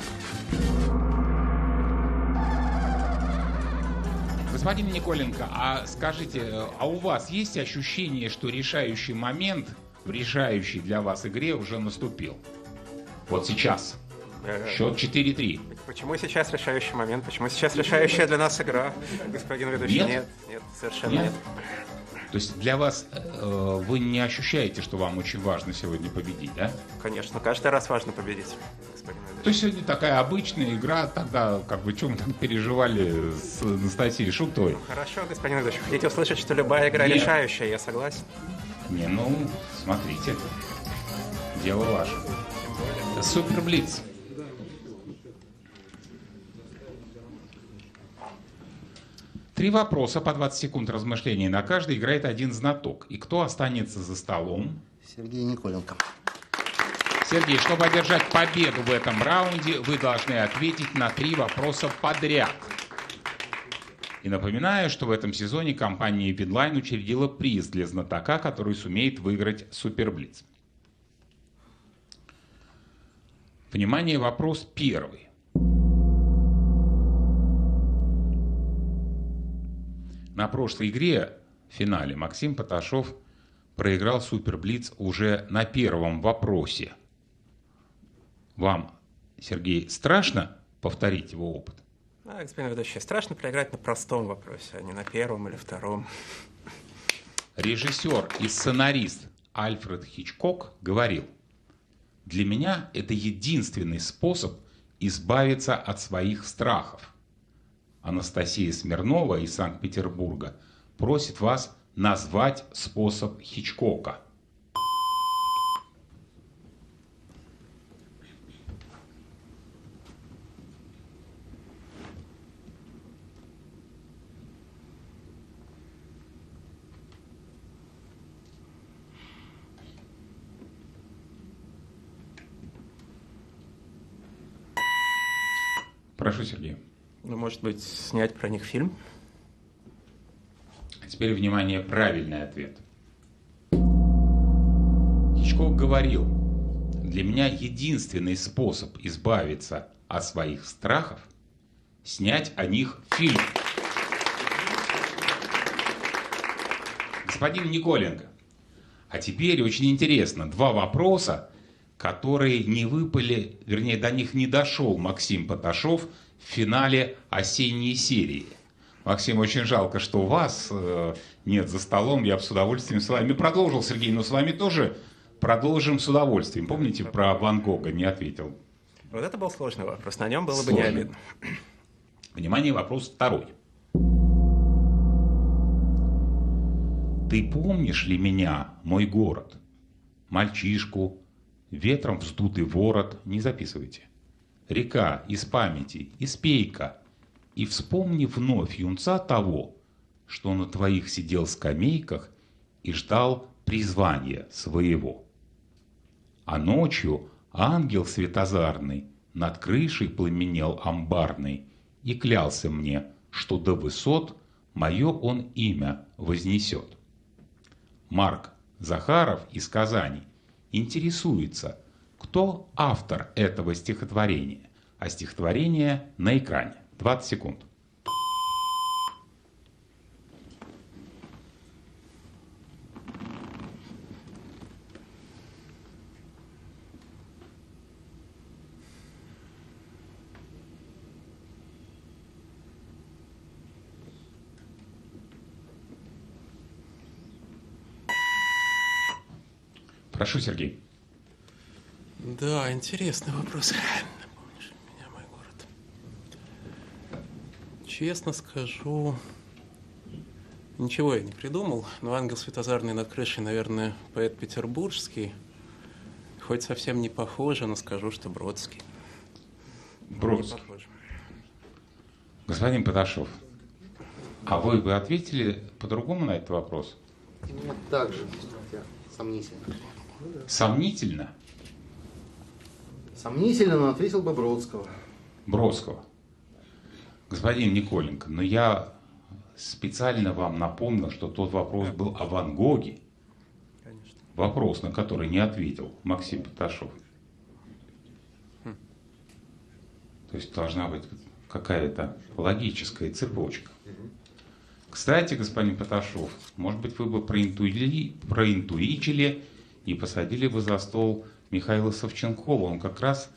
Господин Николенко, а скажите, а у вас есть ощущение, что решающий момент в решающей для вас игре уже наступил? Вот сейчас. Счет 4-3. Почему сейчас решающий момент? Почему сейчас решающая для нас игра, господин ведущий? Нет, совершенно нет. То есть для вас вы не ощущаете, что вам очень важно сегодня победить, да? Конечно, каждый раз важно победить, господин ведущий. То есть сегодня такая обычная игра, тогда как бы чем мы так переживали с Анастасией Шутовой? Хорошо, господин ведущий. Хотите услышать, что любая игра решающая, я согласен. Не, ну, смотрите. Дело ваше. Суперблиц. Три вопроса по 20 секунд размышлений на каждый. Играет один знаток. И кто останется за столом? Сергей Николенко. Сергей, чтобы одержать победу в этом раунде, вы должны ответить на 3 вопроса подряд. И напоминаю, что в этом сезоне компания Winline учредила приз для знатока, который сумеет выиграть Суперблиц. Внимание, вопрос первый. На прошлой игре, в финале, Максим Поташов проиграл Суперблиц уже на первом вопросе. Вам, Сергей, страшно повторить его опыт? Господин ведущий, страшно проиграть на простом вопросе, а не на первом или втором. Режиссер и сценарист Альфред Хичкок говорил: «Для меня это единственный способ избавиться от своих страхов». Анастасия Смирнова из Санкт-Петербурга просит вас назвать способ Хичкока. Прошу, Сергей. Ну, может быть, снять про них фильм? А теперь, внимание, правильный ответ. Хичкок говорил: «Для меня единственный способ избавиться от своих страхов – снять о них фильм». Господин Николенко, а теперь очень интересно, 2 вопроса, которые не выпали, вернее, до них не дошел Максим Поташов в финале осенней серии. Максим, очень жалко, что вас нет за столом. Я бы с удовольствием с вами продолжил, Сергей, но с вами тоже продолжим с удовольствием. Помните, про Ван Гога не ответил? Вот это был сложный вопрос, на нем было бы не обидно. Внимание, вопрос второй. Ты помнишь ли меня, мой город? Мальчишку, ветром вздутый ворот, не записывайте. Река из памяти, испей-ка, и вспомни вновь юнца того, что на твоих сидел скамейках и ждал призвания своего. А ночью ангел светозарный над крышей пламенел амбарный и клялся мне, что до высот мое он имя вознесет. Марк Захаров из Казани интересуется, кто автор этого стихотворения. А стихотворение на экране. 20 секунд. Прошу, Сергей. Да, интересный вопрос. Напомнишь меня, мой город. Честно скажу, ничего я не придумал, но «Ангел Светозарный над крышей», наверное, поэт петербургский. Хоть совсем не похоже, но скажу, что Бродский. Бродский. Господин Паташов, а вы бы ответили по-другому на этот вопрос? Нет, так же, сомнительно. Сомнительно? Сомнительно, но ответил бы Бродского. Бродского. Господин Николенко, но я специально вам напомнил, что тот вопрос был о Ван Гоге. Конечно. Вопрос, на который не ответил Максим Паташов. То есть должна быть какая-то логическая цепочка. Кстати, господин Паташов, может быть, вы бы проинтуичили и посадили бы за стол Михаила Савченкова. Он как раз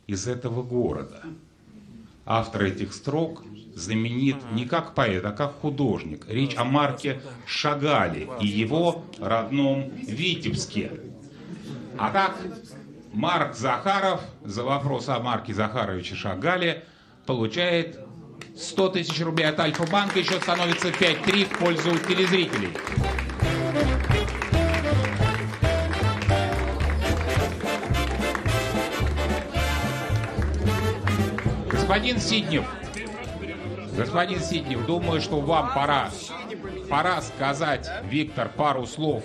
из этого города. Автор этих строк знаменит не как поэт, а как художник. Речь о Марке Шагале и его родном Витебске. А так, Марк Захаров за вопрос о Марке Захаровиче Шагале получает 100 тысяч рублей от Альфа-банка. Счет становится 5-3 в пользу телезрителей. Господин Сиднев, думаю, что вам пора сказать, Виктор, пару слов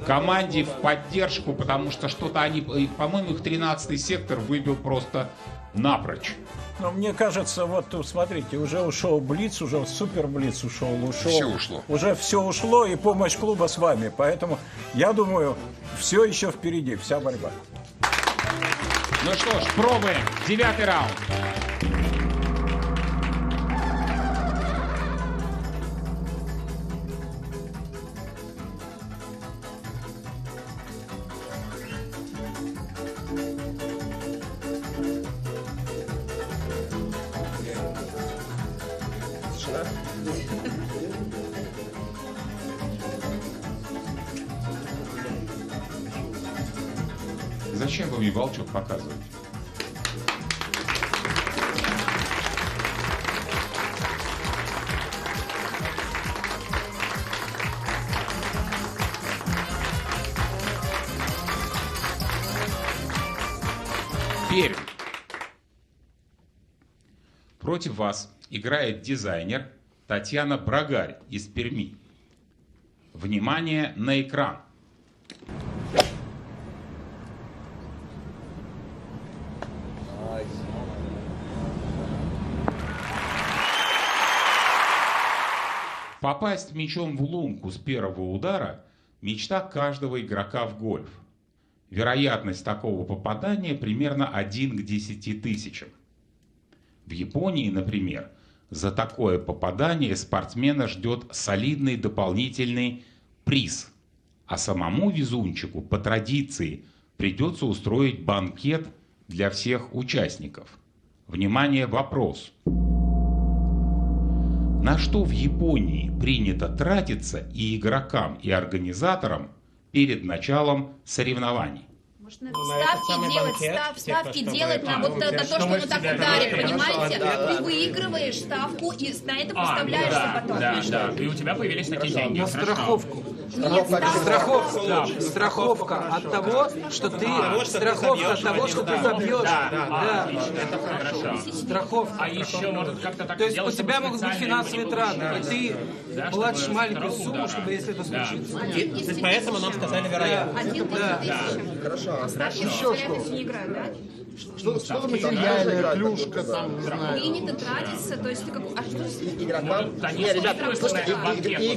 команде в поддержку, потому что что-то они, по-моему, их 13-й сектор выбил просто напрочь. Но мне кажется, вот смотрите, уже ушел Блиц, уже супер Блиц ушел. Все ушло. Уже все ушло, и помощь клуба с вами. Поэтому, я думаю, все еще впереди, вся борьба. Ну что ж, пробуем. 9-й раунд. Зачем вы мне волчок показываете? Пермь. Против вас играет дизайнер Татьяна Брагарь из Перми. Внимание на экран. Попасть мячом в лунку с первого удара – мечта каждого игрока в гольф. Вероятность такого попадания примерно 1 к 10 тысячам. В Японии, например, за такое попадание спортсмена ждет солидный дополнительный приз. А самому везунчику по традиции придется устроить банкет для всех участников. Внимание, вопрос. На что в Японии принято тратиться и игрокам, и организаторам перед началом соревнований? Может, надо ставки делать на вот на то, что он так ударит, понимаете? Ты выигрываешь ставку и на это поставляешься потом. Да, и у тебя появились такие деньги. На страховку. Страховка от того, что ты забьешь. Да. Это хорошо. Страховка. А еще может как-то так. То есть у тебя могут быть финансовые траты, и ты платишь маленькую сумму, чтобы если это случится. Поэтому нам сказали вероятно. 1 тысяча. Хорошо. А ставки вероятности не играют, да? Что-то материальное, клюшка, там, не знаю. Принято тратиться, то есть ты как... А что с Игрокам? Нет, ребят, слушайте, и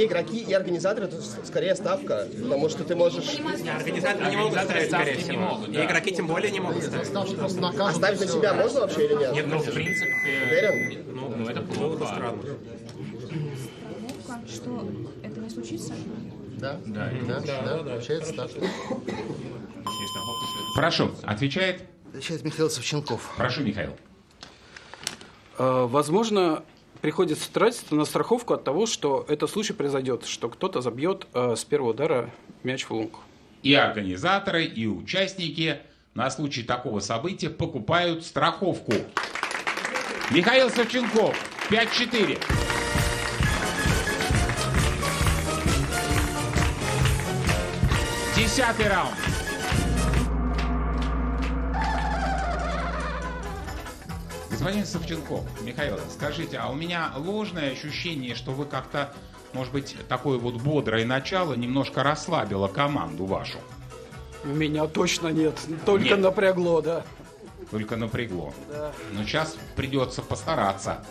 игроки, и организаторы, это скорее ставка, потому что ты можешь... Организаторы не могут ставить, скорее всего. И игроки тем более не могут ставить. Оставить на себя можно вообще или нет? Нет, ну в принципе... Уверен? Ну это плохо. Что, это не случится? Да, получается так. Прошу, отвечает Михаил Савченков. Прошу, Михаил. Возможно, приходится тратиться на страховку от того, что этот случай произойдет, что кто-то забьет с первого удара мяч в лунку. И организаторы, и участники на случай такого события покупают страховку. Михаил Савченков, 5-4. Десятый раунд. Господин Савченков, Михаил, скажите, а у меня ложное ощущение, что вы как-то, может быть, такое вот бодрое начало немножко расслабило команду вашу? Меня точно нет. Только Нет. напрягло, да. Только напрягло. Да. Но сейчас придется постараться.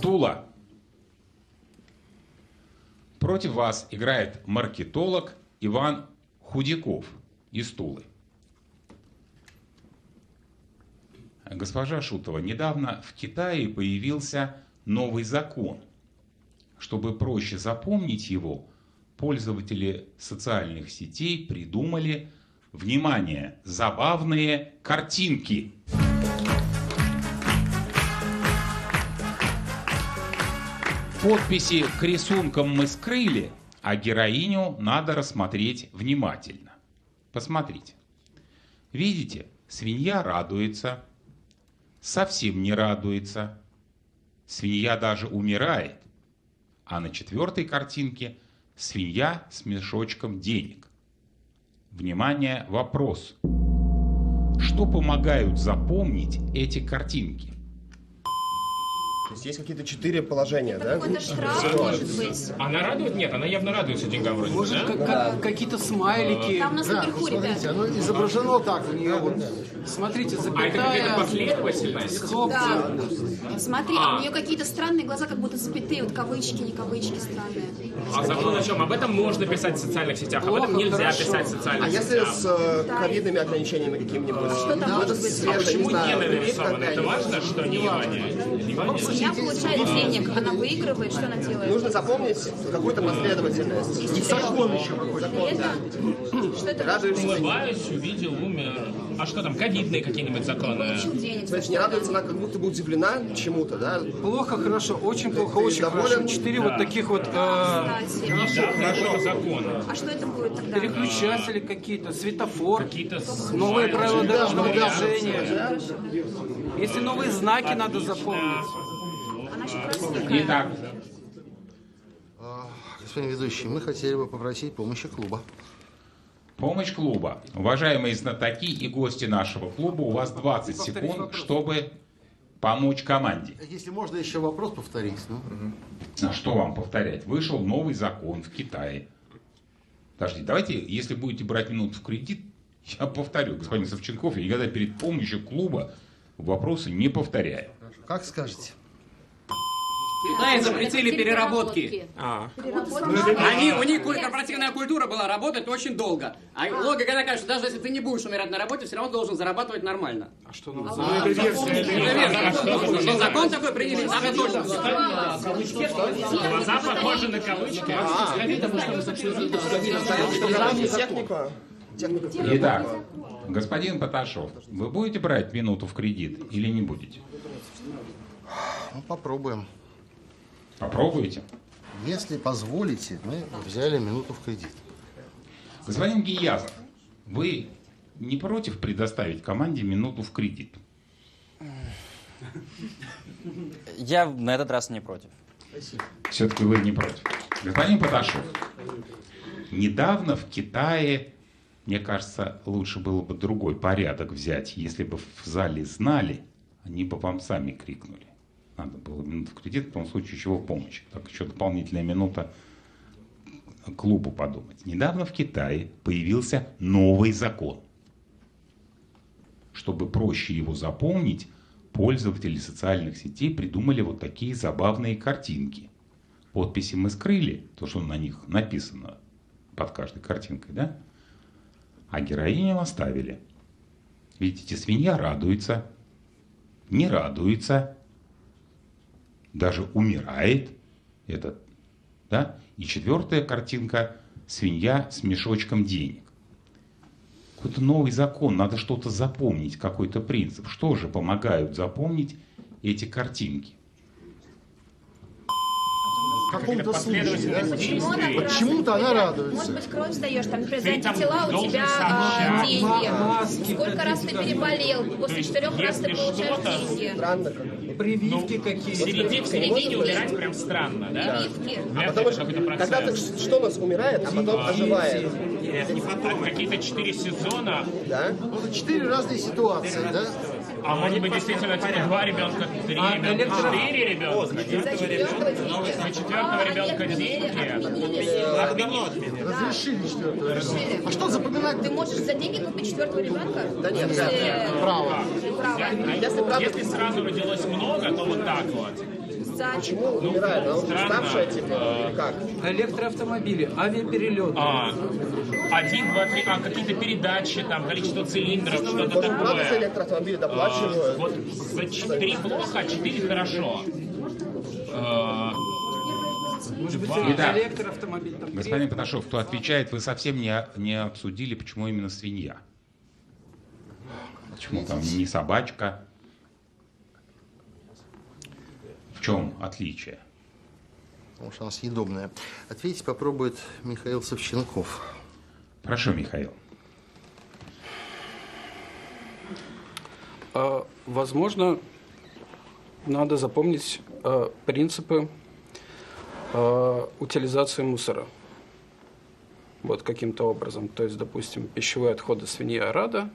Тула. Против вас играет маркетолог Иван Худяков из Тулы. Госпожа Шутова, недавно в Китае появился новый закон. Чтобы проще запомнить его, пользователи социальных сетей придумали, внимание, забавные картинки. Подписи к рисункам мы скрыли, а героиню надо рассмотреть внимательно. Посмотрите. Видите, свинья радуется, совсем не радуется. Свинья даже умирает. А на 4-й картинке свинья с мешочком денег. Внимание, вопрос. Что помогают запомнить эти картинки? То есть есть какие-то 4 положения, да? Какой-то штраф, может быть. Она радует? Нет, она явно радуется деньгам вроде, Может, да? какие-то смайлики. Там у нас наверху, Смотрите, ребята. оно изображено так у нее вот. Смотрите, А это какая-то запятая. последовательность? Скобки. Да. Смотри, а у нее какие-то странные глаза, как будто запятые, вот кавычки, не кавычки странные. А закон о чем? Об этом можно писать в социальных сетях, об этом нельзя писать в социальных А если сетях. с ковидными ограничениями какими-нибудь? Что там может быть? А почему не знаю, нарисовано? Это важно, что не внимание? Свинья получает денег, она выигрывает, что она делает? Нужно запомнить какую-то последовательность. И закон еще какой-то. Что это может быть? Улыбаюсь, увидел, умер. А что там, ковидные какие-нибудь законы? Получил денег. Значит, не радуется, она как будто бы удивлена чему-то, да? Плохо, хорошо, очень плохо, Ты очень доволен? хорошо. 4 вот таких вот Хорошо, законы. А что это будет тогда? переключатели какие-то, светофор, Какие-то новые правила дорожного новые движения. Если новые знаки надо запомнить. Она еще красивая. Итак, Господин ведущий, мы хотели бы попросить помощи клуба. помощь клуба. Уважаемые знатоки и гости нашего клуба, у вас 20 секунд, чтобы помочь команде. Если можно еще вопрос повторить. Ну. А что вам повторять? Вышел новый закон в Китае. Подожди, давайте, если будете брать минуту в кредит, я повторю, господин Савченков, я никогда перед помощью клуба вопросы не повторяю. Как скажете? В Китае запретили переработки. У них корпоративная культура была работать очень долго. А логика такая, что даже если ты не будешь умирать на работе, все равно должен зарабатывать нормально. А что нам Это верно. Но закон такой приняли, надо тоже. Глаза похожи на кавычки. Итак, господин Поташов, вы будете брать минуту в кредит или не будете? Ну, попробуем. Попробуйте. Если позволите, мы взяли минуту в кредит. Господин Гиязов, вы не против предоставить команде минуту в кредит? Я на этот раз не против. Все-таки вы не против. Господин Поташов, недавно в Китае, мне кажется, лучше было бы другой порядок взять. Если бы в зале знали, они бы вам сами крикнули. Надо было минуту в кредит, в том случае чего помощь. Так еще дополнительная минута клубу подумать. Недавно в Китае появился новый закон. Чтобы проще его запомнить, пользователи социальных сетей придумали вот такие забавные картинки. Подписи мы скрыли, то, что на них написано под каждой картинкой, да? А героиню оставили. Видите, свинья радуется, не радуется, даже умирает этот, да? И 4-я картинка – свинья с мешочком денег. Какой-то новый закон, надо что-то запомнить, какой-то принцип. Что же помогают запомнить эти картинки? В каком-то случае, да? Почему она Почему-то она радуется. Может быть, кровь сдаешь, там, например, за антитела у тебя деньги. Сколько раз ты переболел, после 4 раз ты получаешь деньги. Странно. Прививки какие-то. В середине умирать прям странно, да? А потому что когда-то что у нас умирает, а потом оживает. Это не потом. Какие-то 4 сезона. Да? Вот 4 разные ситуации, да? А может быть, действительно, типа 2 ребенка, 3 ребенка, 4 ребенка. На 4-го ребенка деньги. Разрешили 4-го ребенка. А что запоминать? Ты можешь за деньги купить 4-го ребенка? Да нет, право. Если сразу родилось много, то вот так вот. Почему умирает? Она уже уставшая типа, или как? Электроавтомобили, авиаперелеты. 1, 2, 3, какие-то передачи, там, количество цилиндров, что-то такое. Правда, за электроавтомобили доплачивают? Вот за 3 плохо, а 4 хорошо. Итак, электроавтомобиль. господин Паташов, кто отвечает, вы совсем не обсудили, почему именно свинья. Почему там не собачка? В чем отличие? Потому что она съедобная. Ответить попробует Михаил Савченков. Прошу, Михаил. Возможно, надо запомнить принципы утилизации мусора. Вот каким-то образом. То есть, допустим, пищевые отходы свинья рада,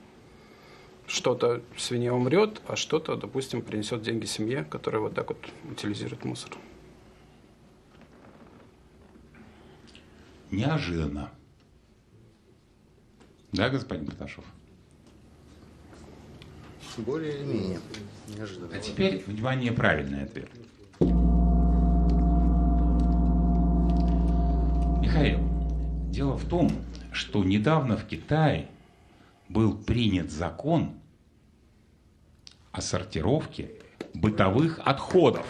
что-то свинья умрет, а что-то, допустим, принесет деньги семье, которая вот так вот утилизирует мусор. Неожиданно. Да, господин Паташов? Более или менее. Неожиданно. А теперь, внимание, правильный ответ. Михаил, дело в том, что недавно в Китае был принят закон о сортировке бытовых отходов.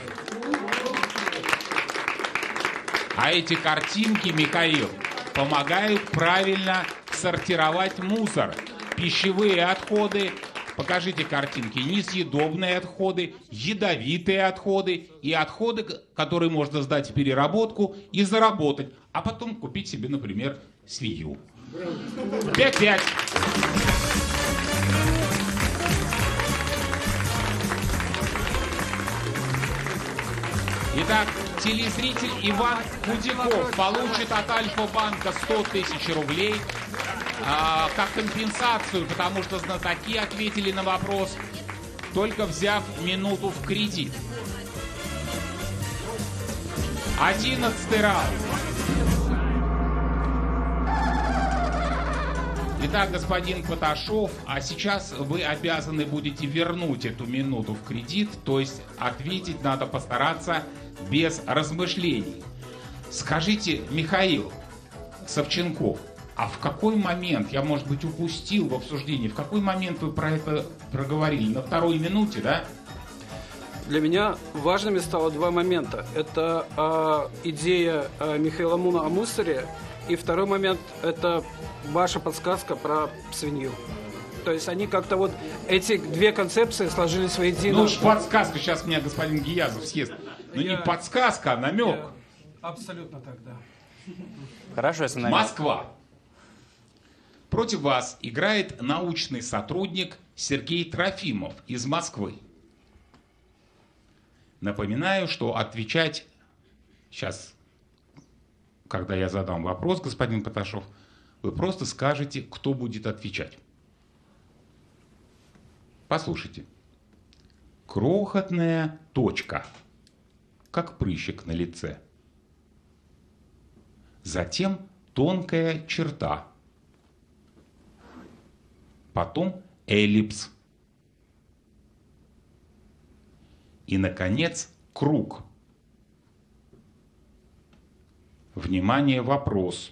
А эти картинки, Михаил, помогают правильно сортировать мусор. Пищевые отходы, покажите картинки, несъедобные отходы, ядовитые отходы и отходы, которые можно сдать в переработку и заработать, а потом купить себе, например, свинью. 5-5. Итак, телезритель Иван Худяков получит от Альфа-банка 100 тысяч рублей как компенсацию, потому что знатоки ответили на вопрос, только взяв минуту в кредит. 11-й раунд. Итак, господин Паташов, а сейчас вы обязаны будете вернуть эту минуту в кредит, то есть ответить надо постараться без размышлений. Скажите, Михаил Савченков, а в какой момент, я, может быть, упустил в обсуждении, в какой момент вы про это проговорили? На 2-й минуте, да? Для меня важными стало 2 момента. Это идея Михаила Муна о мусоре, и 2-й момент – это ваша подсказка про свинью. То есть они как-то вот, эти 2 концепции сложились воедино. Ну уж подсказка, сейчас меня господин Гиязов съест. Но не подсказка, а намек. Абсолютно так, да. Хорошо, если намек. Москва. Против вас играет научный сотрудник Сергей Трофимов из Москвы. Напоминаю, что отвечать сейчас, когда я задам вопрос, господин Паташов, вы просто скажете, кто будет отвечать. Послушайте. Крохотная точка, как прыщик на лице. Затем тонкая черта. Потом эллипс. И, наконец, круг. Внимание, вопрос.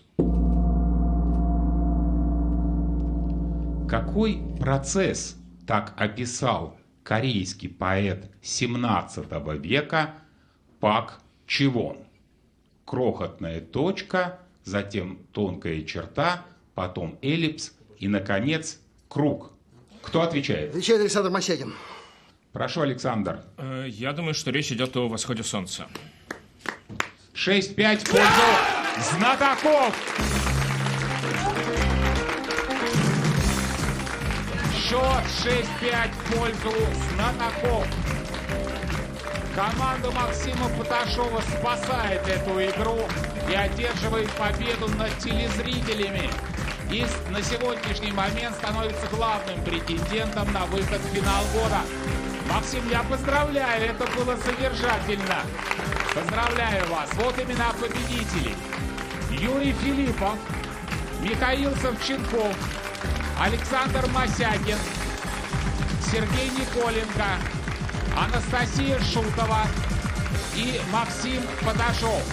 Какой процесс так описал корейский поэт XVII века Пак Чивон. Крохотная точка, затем тонкая черта, потом эллипс и, наконец, круг. Кто отвечает? Отвечает Александр Мосягин. Прошу, Александр. Я думаю, что речь идет о восходе солнца. 6-5 в пользу знатоков. Счет 6-5 в пользу знатоков. Команда Максима Паташова спасает эту игру и одерживает победу над телезрителями. И на сегодняшний момент становится главным претендентом на выход в финал года. Максим, я поздравляю, это было содержательно. Поздравляю вас. Вот имена победителей. Юрий Филиппов, Михаил Савченков, Александр Мосягин, Сергей Николенко, Анастасия Шутова и Максим Паташов.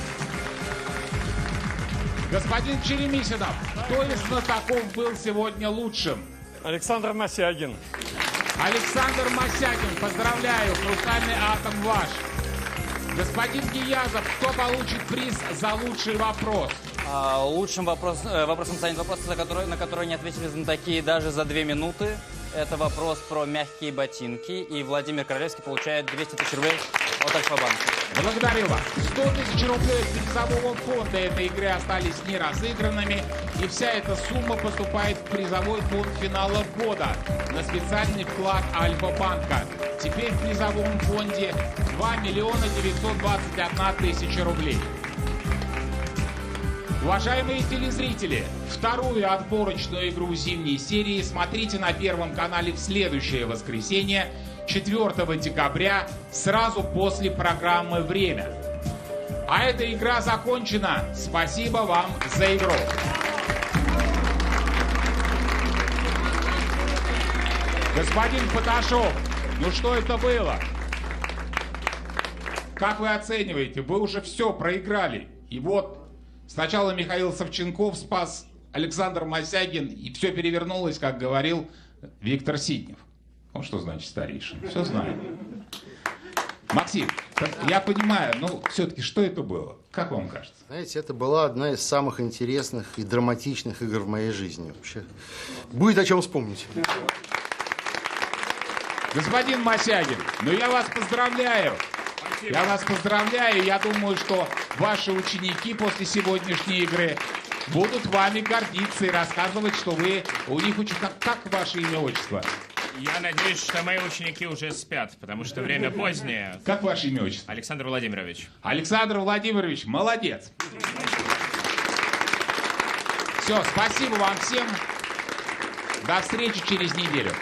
Господин Черемисинов, кто из знатоков был сегодня лучшим? Александр Мосягин. Александр Мосягин, поздравляю, хрустальный атом ваш. Господин Гиязов, кто получит приз за лучший вопрос? Лучшим вопросом станет вопрос, на который не ответили знатоки даже за 2 минуты. Это вопрос про мягкие ботинки. И Владимир Королевский получает 200 тысяч рублей от Альфа-банка. Благодарю вас. 100 тысяч рублей призового фонда этой игры остались неразыгранными. И вся эта сумма поступает в призовой фонд финала года на специальный вклад Альфа-банка. Теперь в призовом фонде 2 миллиона 921 тысяча рублей. Уважаемые телезрители, вторую отборочную игру зимней серии смотрите на Первом канале в следующее воскресенье, 4 декабря, сразу после программы «Время». А эта игра закончена. Спасибо вам за игру. Господин Паташов, ну что это было? Как вы оцениваете? Вы уже все проиграли. И вот сначала Михаил Савченков спас, Александр Мосягин, и все перевернулось, как говорил Виктор Сиднев. Вот что значит старейшин. Все знаю. Максим, я понимаю, но все-таки что это было? Как вам кажется? Знаете, это была одна из самых интересных и драматичных игр в моей жизни. Вообще, будет о чем вспомнить. Господин Мосягин, ну я вас поздравляю. Я вас поздравляю. Я думаю, что ваши ученики после сегодняшней игры будут вами гордиться и рассказывать, что вы у них учите. Как ваше имя, отчество? Я надеюсь, что мои ученики уже спят, потому что время позднее. Как ваше имя, отчество? Александр Владимирович. Александр Владимирович, молодец. Все, спасибо вам всем. До встречи через неделю.